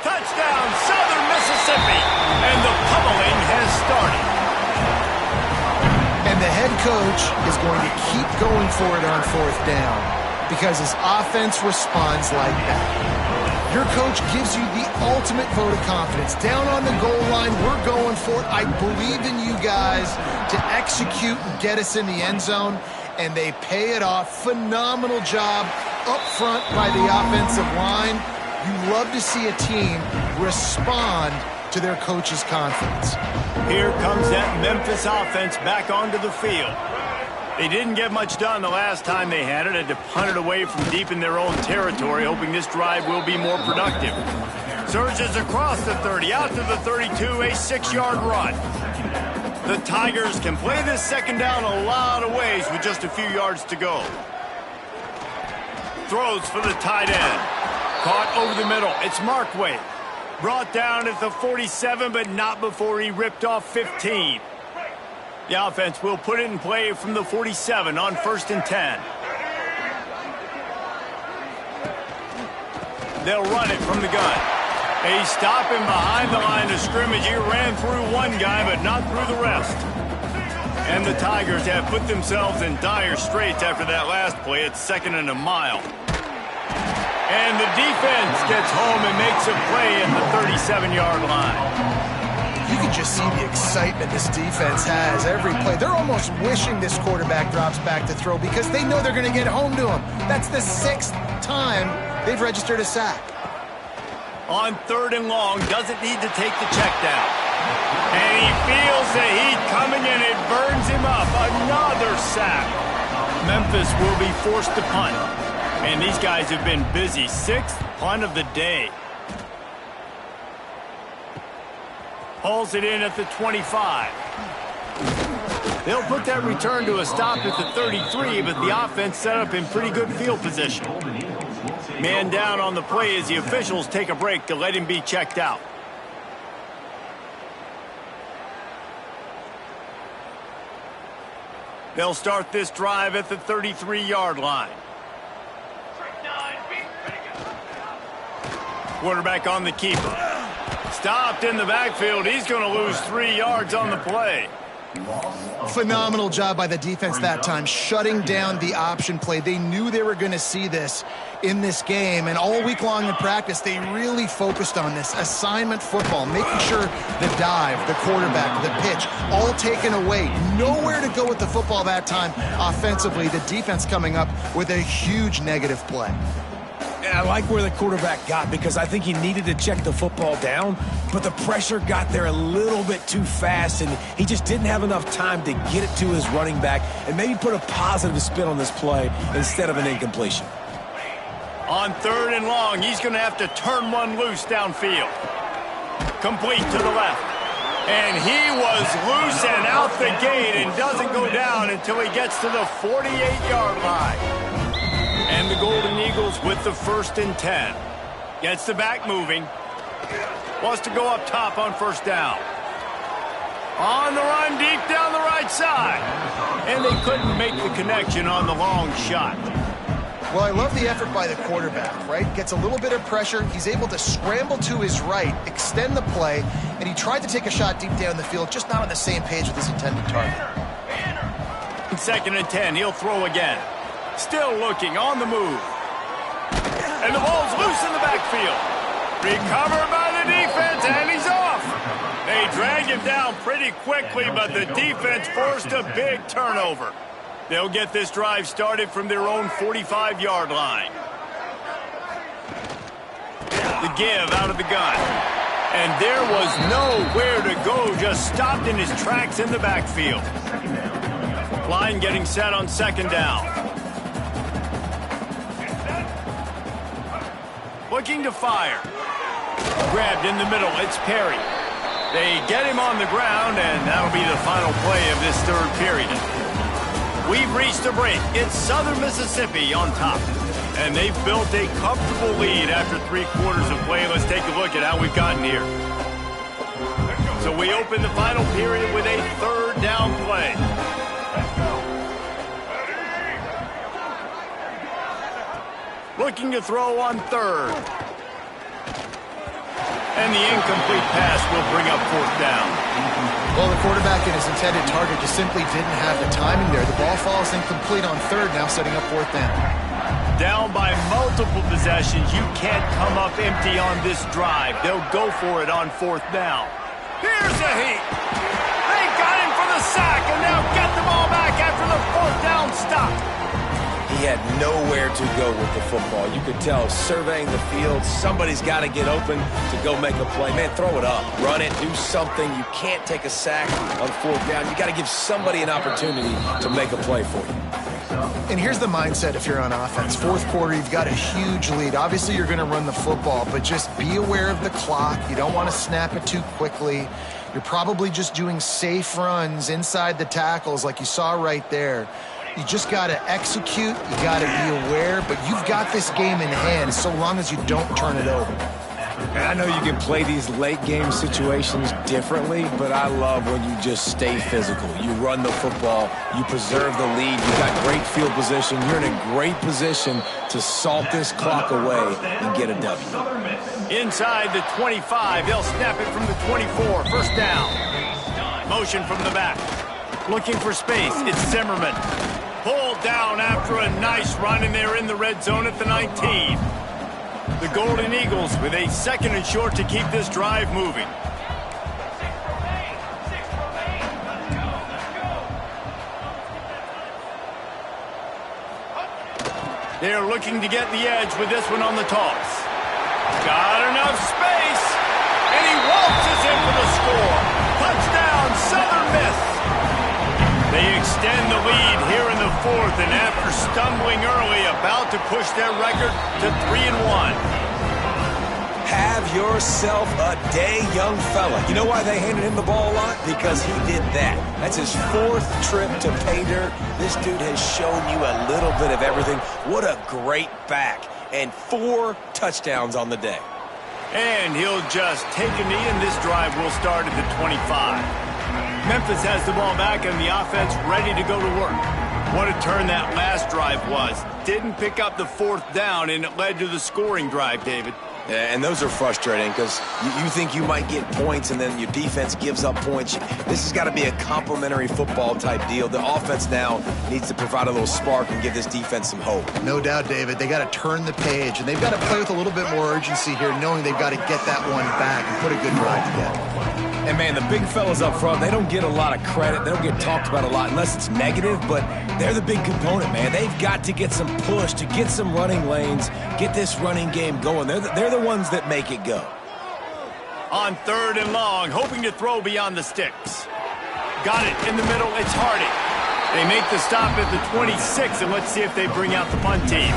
Touchdown, Southern Mississippi, and the pummeling has started. And the head coach is going to keep going for it on 4th down because his offense responds like that. Your coach gives you the ultimate vote of confidence. Down on the goal line, we're going for it. I believe in you guys to execute and get us in the end zone, and they pay it off. Phenomenal job up front by the offensive line. You love to see a team respond to their coach's confidence. Here comes that Memphis offense back onto the field. They didn't get much done the last time they had it. Had to punt it away from deep in their own territory, hoping this drive will be more productive. Surges across the 30, out to the 32, a 6-yard run. The Tigers can play this 2nd down a lot of ways with just a few yards to go. Throws for the tight end. Caught over the middle. It's Markway. Brought down at the 47, but not before he ripped off 15. The offense will put it in play from the 47 on 1st and 10. They'll run it from the gun. They stop him behind the line of scrimmage. He ran through one guy, but not through the rest. And the Tigers have put themselves in dire straits after that last play. It's 2nd and a mile. And the defense gets home and makes a play at the 37-yard line. You can just see the excitement this defense has every play. They're almost wishing this quarterback drops back to throw because they know they're going to get home to him. That's the 6th time they've registered a sack. On 3rd and long, doesn't need to take the check down. And he feels the heat coming and it burns him up. Another sack. Memphis will be forced to punt. And these guys have been busy. 6th punt of the day. Hauls it in at the 25. They'll put that return to a stop at the 33, but the offense set up in pretty good field position. Man down on the play as the officials take a break to let him be checked out. They'll start this drive at the 33-yard line. Quarterback on the keeper. Stopped in the backfield. He's going to lose 3 yards on the play. Phenomenal job by the defense that time, shutting down the option play. They knew they were going to see this in this game, and all week long in practice, they really focused on this assignment football, making sure the dive, the quarterback, the pitch, all taken away. Nowhere to go with the football that time offensively. The defense coming up with a huge negative play. I like where the quarterback got because I think he needed to check the football down, but the pressure got there a little bit too fast, and he just didn't have enough time to get it to his running back and maybe put a positive spin on this play instead of an incompletion. On 3rd and long, he's going to have to turn one loose downfield. Complete to the left. And he was loose and out the gate and doesn't go down until he gets to the 48-yard line. And the Golden Eagles with the 1st and 10. Gets the back moving. Wants to go up top on 1st down. On the run deep down the right side. And they couldn't make the connection on the long shot. Well, I love the effort by the quarterback, right? Gets a little bit of pressure. He's able to scramble to his right, extend the play, and he tried to take a shot deep down the field, just not on the same page with his intended target. 2nd and 10. He'll throw again. Still looking on the move. And the ball's loose in the backfield. Recovered by the defense, and he's off. They dragged him down pretty quickly, but the defense forced a big turnover. They'll get this drive started from their own 45-yard line. The give out of the gun. And there was nowhere to go, just stopped in his tracks in the backfield. Line getting set on 2nd down. Looking to fire. Grabbed in the middle. It's Perry. They get him on the ground, and that'll be the final play of this 3rd period. We've reached a break. It's Southern Mississippi on top. And they've built a comfortable lead after 3 quarters of play. Let's take a look at how we've gotten here. So we open the final period with a 3rd down play. Looking to throw on 3rd. And the incomplete pass will bring up 4th down. Well, the quarterback and his intended target just simply didn't have the timing there. The ball falls incomplete on 3rd, now setting up 4th down. Down by multiple possessions, you can't come up empty on this drive. They'll go for it on 4th down. Here's a heat. They got him for the sack, and now get the ball back after the 4th down stop. He had nowhere to go with the football. You could tell, surveying the field, somebody's got to get open to go make a play. Man, throw it up, run it, do something. You can't take a sack on 4th down. You got to give somebody an opportunity to make a play for you. And here's the mindset if you're on offense. 4th quarter, you've got a huge lead. Obviously, you're going to run the football, but just be aware of the clock. You don't want to snap it too quickly. You're probably just doing safe runs inside the tackles like you saw right there. You just got to execute. You got to be aware, but you've got this game in hand so long as you don't turn it over. And I know you can play these late-game situations differently, but I love when you just stay physical. You run the football. You preserve the lead. You got great field position. You're in a great position to salt this clock away and get a W. Inside the 25, they'll snap it from the 24. 1st down. Motion from the back. Looking for space. It's Zimmerman. Pulled down after a nice run, and they're in the red zone at the 19. The Golden Eagles with a 2nd and short to keep this drive moving. They're looking to get the edge with this one on the toss. Got enough space, and he waltzes in for the score. Touchdown, Southern Miss. They extend the lead here in the 4th, and after stumbling early, about to push their record to 3-1. Have yourself a day, young fella. You know why they handed him the ball a lot? Because he did that. That's his 4th trip to pay dirt. This dude has shown you a little bit of everything. What a great back. And 4 touchdowns on the day. And he'll just take a knee, and this drive will start at the 25. Memphis has the ball back, and the offense ready to go to work. What a turn that last drive was. Didn't pick up the 4th down, and it led to the scoring drive, David. Yeah, and those are frustrating because you think you might get points and then your defense gives up points. This has got to be a complementary football type deal. The offense now needs to provide a little spark and give this defense some hope. No doubt, David. They got to turn the page, and they've got to play with a little bit more urgency here, knowing they've got to get that one back and put a good drive together. And, man, the big fellas up front, they don't get a lot of credit. They don't get talked about a lot unless it's negative, but they're the big component, man. They've got to get some push, to get some running lanes, get this running game going. They're the ones that make it go. On 3rd and long, hoping to throw beyond the sticks. Got it in the middle. It's Hardy. They make the stop at the 26, and let's see if they bring out the punt team.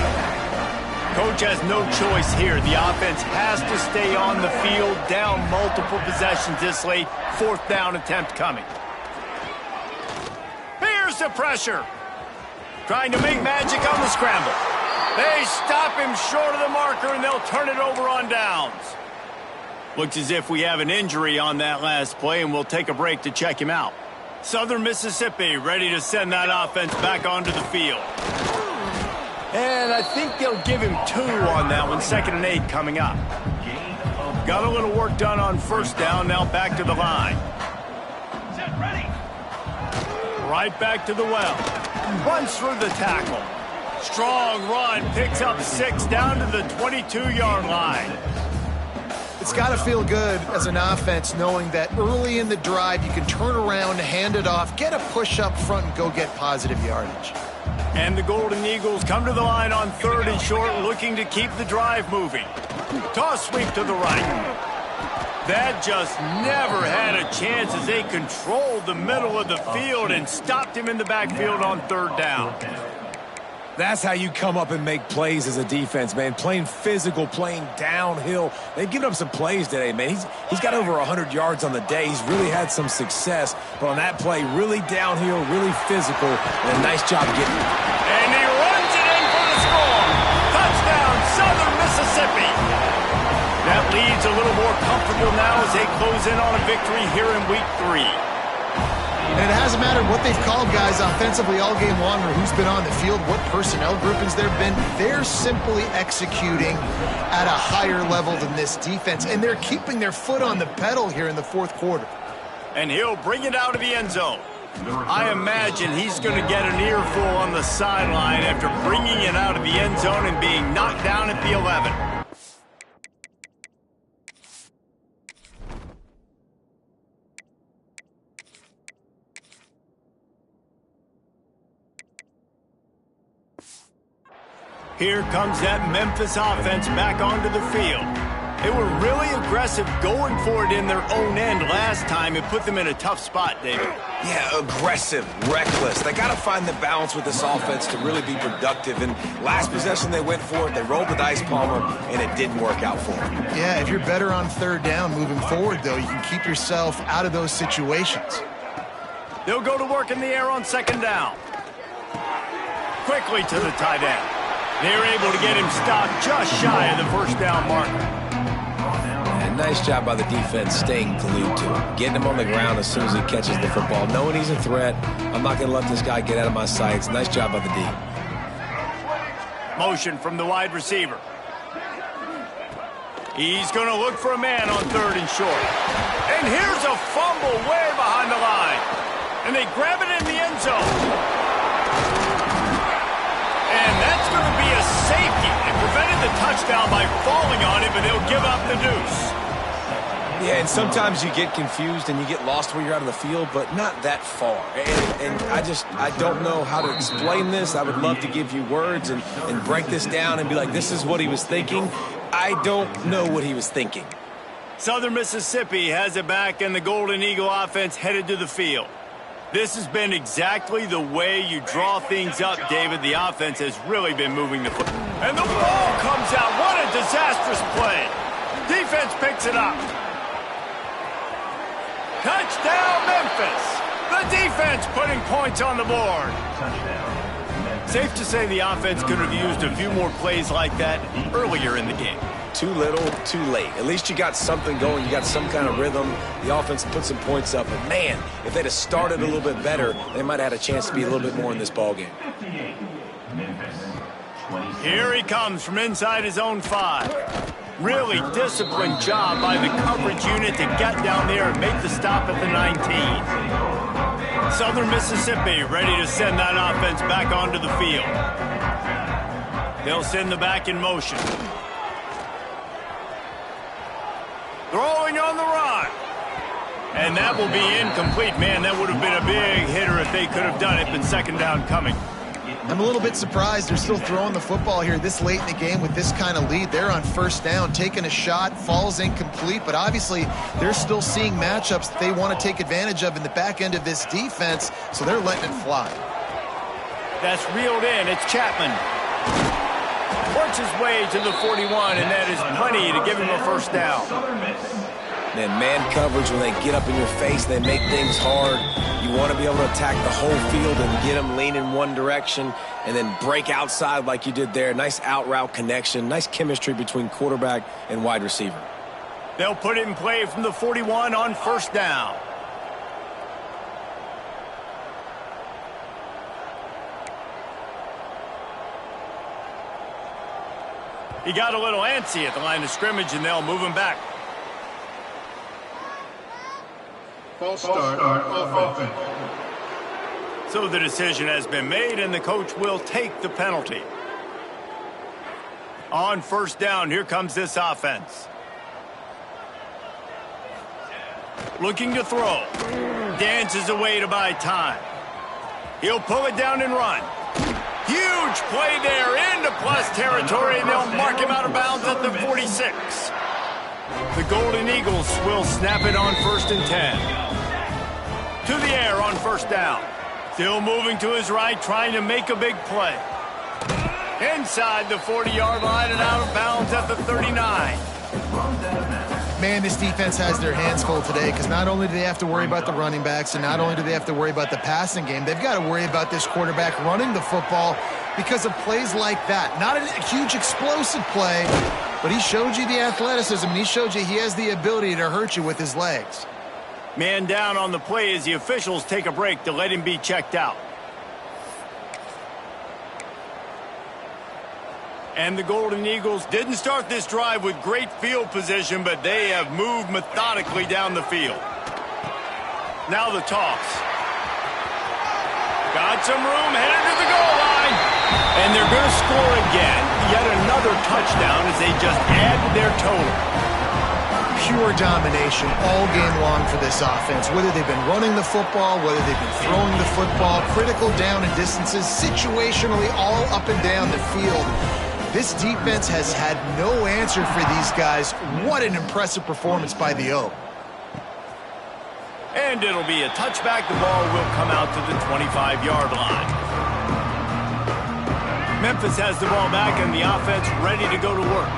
Coach has no choice here. The offense has to stay on the field, down multiple possessions this late. 4th down attempt coming. Here's the pressure. Trying to make magic on the scramble. They stop him short of the marker, and they'll turn it over on downs. Looks as if we have an injury on that last play, and we'll take a break to check him out. Southern Mississippi ready to send that offense back onto the field. And I think they'll give him 2 on that one. 2nd and 8 coming up. Got a little work done on 1st down. Now back to the line. Set, ready. Right back to the well. Runs through the tackle. Strong run. Picks up 6 down to the 22-yard line. It's got to feel good as an offense knowing that early in the drive you can turn around, hand it off, get a push up front, and go get positive yardage. And the Golden Eagles come to the line on 3rd and short, looking to keep the drive moving. Toss sweep to the right. That just never had a chance as they controlled the middle of the field and stopped him in the backfield on 3rd down. That's how you come up and make plays as a defense, man. Playing physical, playing downhill. They've given up some plays today, man. He's got over 100 yards on the day. He's really had some success. But on that play, really downhill, really physical, and a nice job getting it. And he runs it in for the score. Touchdown, Southern Mississippi. That leads a little more comfortable now as they close in on a victory here in Week 3. And it hasn't mattered what they've called guys offensively all game long or who's been on the field, what personnel groupings there have been. They're simply executing at a higher level than this defense, and they're keeping their foot on the pedal here in the 4th quarter. And he'll bring it out of the end zone. I imagine he's going to get an earful on the sideline after bringing it out of the end zone and being knocked down at the 11. Here comes that Memphis offense back onto the field. They were really aggressive going for it in their own end last time. It put them in a tough spot, David. Yeah, aggressive, reckless. They got to find the balance with this offense to really be productive. And last possession they went for it. They rolled the dice, Palmer, and it didn't work out for them. Yeah, if you're better on 3rd down moving forward, though, you can keep yourself out of those situations. They'll go to work in the air on 2nd down. Quickly to the tight end. They're able to get him stopped just shy of the 1st down marker. And nice job by the defense staying glued to him. Getting him on the ground as soon as he catches the football. Knowing he's a threat, I'm not going to let this guy get out of my sights. Nice job by the D. Motion from the wide receiver. He's going to look for a man on 3rd and short. And here's a fumble way behind the line. And they grab it in the end zone. And that's going to be a safety. They prevented the touchdown by falling on it, but they'll give up the deuce. Yeah, and sometimes you get confused and you get lost where you're out of the field, but not that far. And I don't know how to explain this. I would love to give you words and break this down and be like, this is what he was thinking. I don't know what he was thinking. Southern Mississippi has it back, and the Golden Eagle offense headed to the field. This has been exactly the way you draw things up, David. The offense has really been moving the football. And the ball comes out. What a disastrous play. Defense picks it up. Touchdown, Memphis. The defense putting points on the board. Safe to say the offense could have used a few more plays like that earlier in the game. Too little, too late. At least you got something going. You got some kind of rhythm. The offense put some points up. But, man, if they'd have started a little bit better, they might have had a chance to be a little bit more in this ballgame. Here he comes from inside his own 5. Really disciplined job by the coverage unit to get down there and make the stop at the 19. Southern Mississippi ready to send that offense back onto the field. They'll send the back in motion. Throwing on the run. And that will be incomplete. Man, that would have been a big hitter if they could have done it, but second down coming. I'm a little bit surprised they're still throwing the football here this late in the game with this kind of lead. They're on first down, taking a shot, falls incomplete, but obviously they're still seeing matchups that they want to take advantage of in the back end of this defense, so they're letting it fly. That's reeled in. It's Chapman. Works his way to the 41, and that is plenty to give him a first down. Man coverage, when they get up in your face, they make things hard. You want to be able to attack the whole field and get them leaning one direction and then break outside like you did there. Nice out-route connection, nice chemistry between quarterback and wide receiver. They'll put it in play from the 41 on first down. He got a little antsy at the line of scrimmage, and they'll move him back. False start offense. So the decision has been made, and the coach will take the penalty. On first down, here comes this offense. Looking to throw. Dances away to buy time. He'll pull it down and run. Huge play there into plus territory, and they'll mark him out of bounds at the 46. The Golden Eagles will snap it on first and 10. To the air on first down. Still moving to his right, trying to make a big play. Inside the 40-yard line and out of bounds at the 39. Man, this defense has their hands full today because not only do they have to worry about the running backs and not only do they have to worry about the passing game, they've got to worry about this quarterback running the football because of plays like that. Not a huge explosive play, but he showed you the athleticism, and he showed you he has the ability to hurt you with his legs. Man down on the play as the officials take a break to let him be checked out. And the Golden Eagles didn't start this drive with great field position, but they have moved methodically down the field. Now the toss. Got some room, headed to the goal line. And they're going to score again. Yet another touchdown as they just add to their total. Pure domination all game long for this offense. Whether they've been running the football, whether they've been throwing the football, critical down and distances, situationally all up and down the field. This defense has had no answer for these guys. What an impressive performance by the O. And it'll be a touchback. The ball will come out to the 25-yard line. Memphis has the ball back and the offense ready to go to work.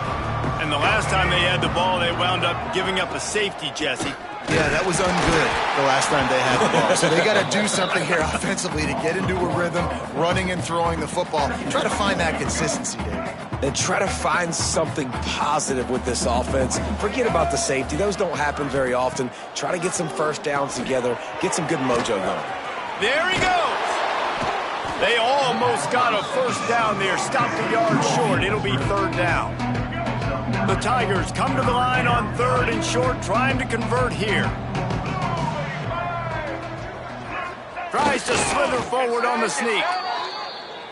And the last time they had the ball, they wound up giving up a safety, Jesse. Yeah, that was ungood the last time they had the ball. So they got to do something here offensively to get into a rhythm, running and throwing the football. Try to find that consistency, Dave. And try to find something positive with this offense. Forget about the safety. Those don't happen very often. Try to get some first downs together. Get some good mojo going. There he goes. They almost got a first down there. Stopped a yard short. It'll be third down. The Tigers come to the line on third and short, trying to convert here. Tries to slither forward on the sneak.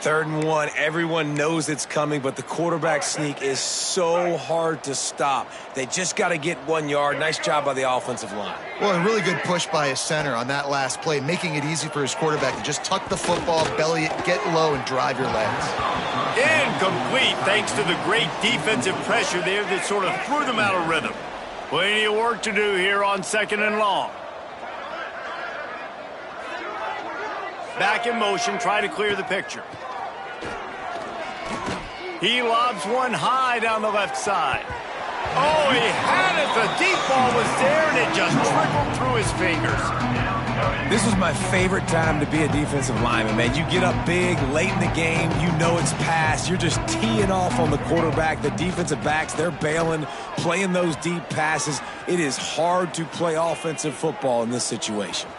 3rd and 1, everyone knows it's coming, but the quarterback sneak is so hard to stop. They just got to get 1 yard. Nice job by the offensive line. Well, a really good push by his center on that last play, making it easy for his quarterback to just tuck the football, belly it, get low, and drive your legs. Incomplete, thanks to the great defensive pressure there that sort of threw them out of rhythm. Plenty of work to do here on 2nd and long. Back in motion, try to clear the picture. He lobs one high down the left side. Oh, he had it. The deep ball was there, and it just trickled through his fingers. This was my favorite time to be a defensive lineman, man. You get up big, late in the game, you know it's past. You're just teeing off on the quarterback. The defensive backs, they're bailing, playing those deep passes. It is hard to play offensive football in this situation.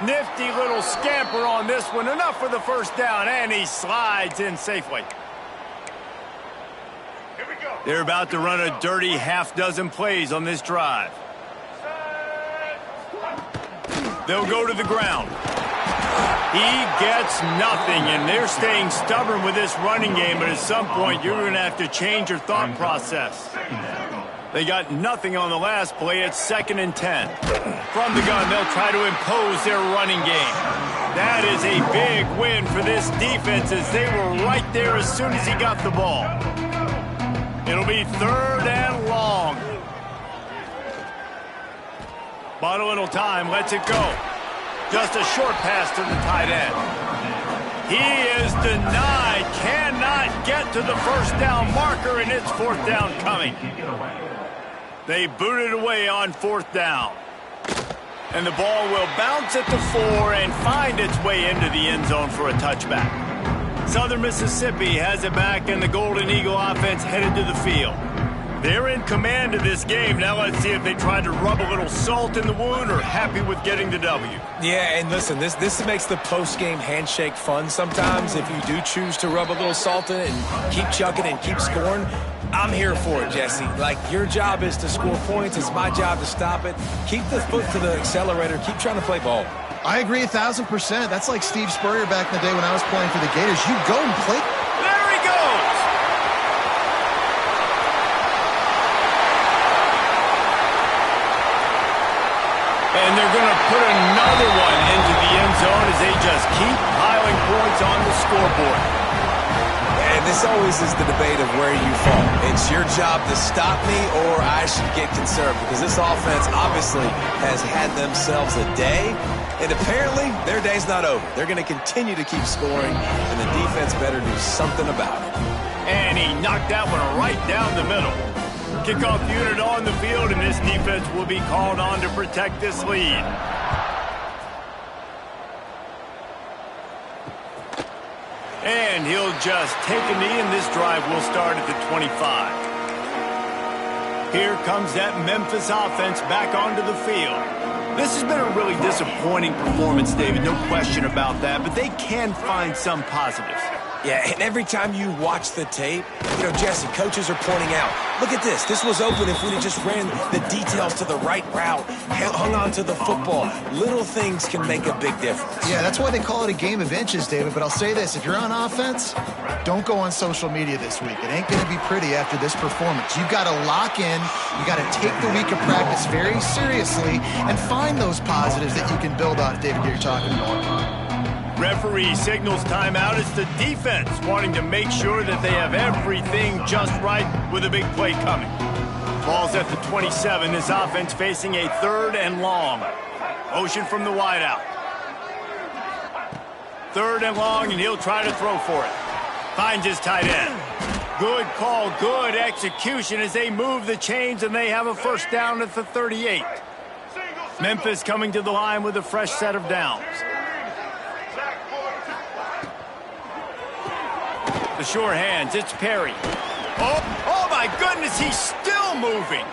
Nifty little scamper on this one. Enough for the first down, and he slides in safely. They're about to run a dirty half-dozen plays on this drive. They'll go to the ground. He gets nothing, and they're staying stubborn with this running game, but at some point you're going to have to change your thought process. They got nothing on the last play. It's 2nd and 10. From the gun, they'll try to impose their running game. That is a big win for this defense as they were right there as soon as he got the ball. It'll be 3rd and long. Bought a little time, lets it go. Just a short pass to the tight end. He is denied, cannot get to the first down marker, and it's 4th down coming. They boot it away on 4th down. And the ball will bounce at the 4 and find its way into the end zone for a touchback. Southern Mississippi has it back, and the Golden Eagle offense headed to the field. They're in command of this game. Now let's see if they try to rub a little salt in the wound or happy with getting the W. Yeah, and listen, this makes the post-game handshake fun sometimes. If you do choose to rub a little salt in it and keep chucking and keep scoring, I'm here for it, Jesse. Like, your job is to score points. It's my job to stop it. Keep the foot to the accelerator. Keep trying to play ball. I agree 1,000%. That's like Steve Spurrier back in the day when I was playing for the Gators. You go and play. There he goes! And they're going to put another one into the end zone as they just keep piling points on the scoreboard. And this always is the debate of where you fall. It's your job to stop me, or I should get conserved, because this offense obviously has had themselves a day, and apparently their day's not over. They're going to continue to keep scoring, and the defense better do something about it. And he knocked that one right down the middle. Kickoff unit on the field, and this defense will be called on to protect this lead. And he'll just take a knee, and this drive will start at the 25. Here comes that Memphis offense back onto the field. This has been a really disappointing performance, David, no question about that, but they can find some positives. Yeah, and every time you watch the tape, you know, Jesse, coaches are pointing out, look at this. This was open if we had just ran the details to the right route, hung on to the football. Little things can make a big difference. Yeah, that's why they call it a game of inches, David. But I'll say this, if you're on offense, don't go on social media this week. It ain't going to be pretty after this performance. You've got to lock in. You got to take the week of practice very seriously and find those positives that you can build off, David, you're talking about. Referee signals timeout. It's the defense wanting to make sure that they have everything just right with a big play coming. Ball's at the 27. This offense facing a 3rd and long. Motion from the wideout. 3rd and long, and he'll try to throw for it. Finds his tight end. Good call, good execution as they move the chains, and they have a first down at the 38. Memphis coming to the line with a fresh set of downs. The sure hands, it's Perry. Oh my goodness, he's still moving.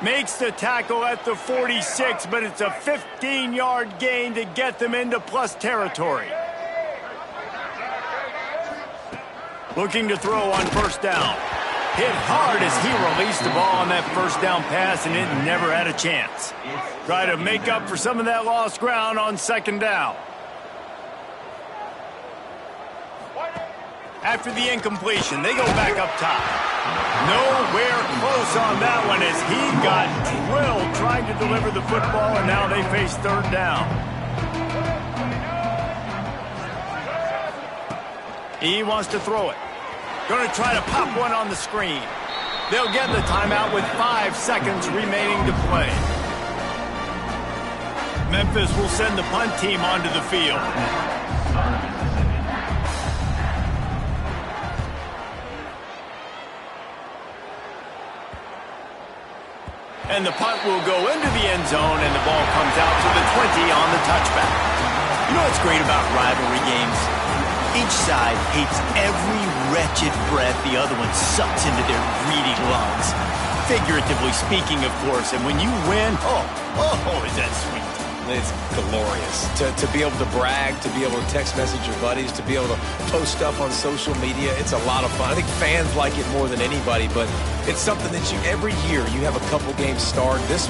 Makes the tackle at the 46, but it's a 15-yard gain to get them into plus territory. Looking to throw on first down. Hit hard as he released the ball on that first down pass, and it never had a chance. Try to make up for some of that lost ground on 2nd down. After the incompletion, they go back up top. Nowhere close on that one as he got drilled trying to deliver the football, and now they face 3rd down. He wants to throw it. Going to try to pop one on the screen. They'll get the timeout with 5 seconds remaining to play. Memphis will send the punt team onto the field. And the punt will go into the end zone, and the ball comes out to the 20 on the touchback. You know what's great about rivalry games? Each side hates every wretched breath the other one sucks into their greedy lungs. Figuratively speaking, of course, and when you win, oh, is that sweet. It's glorious to be able to brag, to be able to text message your buddies, to be able to post stuff on social media. It's a lot of fun. I think fans like it more than anybody, but it's something that every year you have a couple games starred. This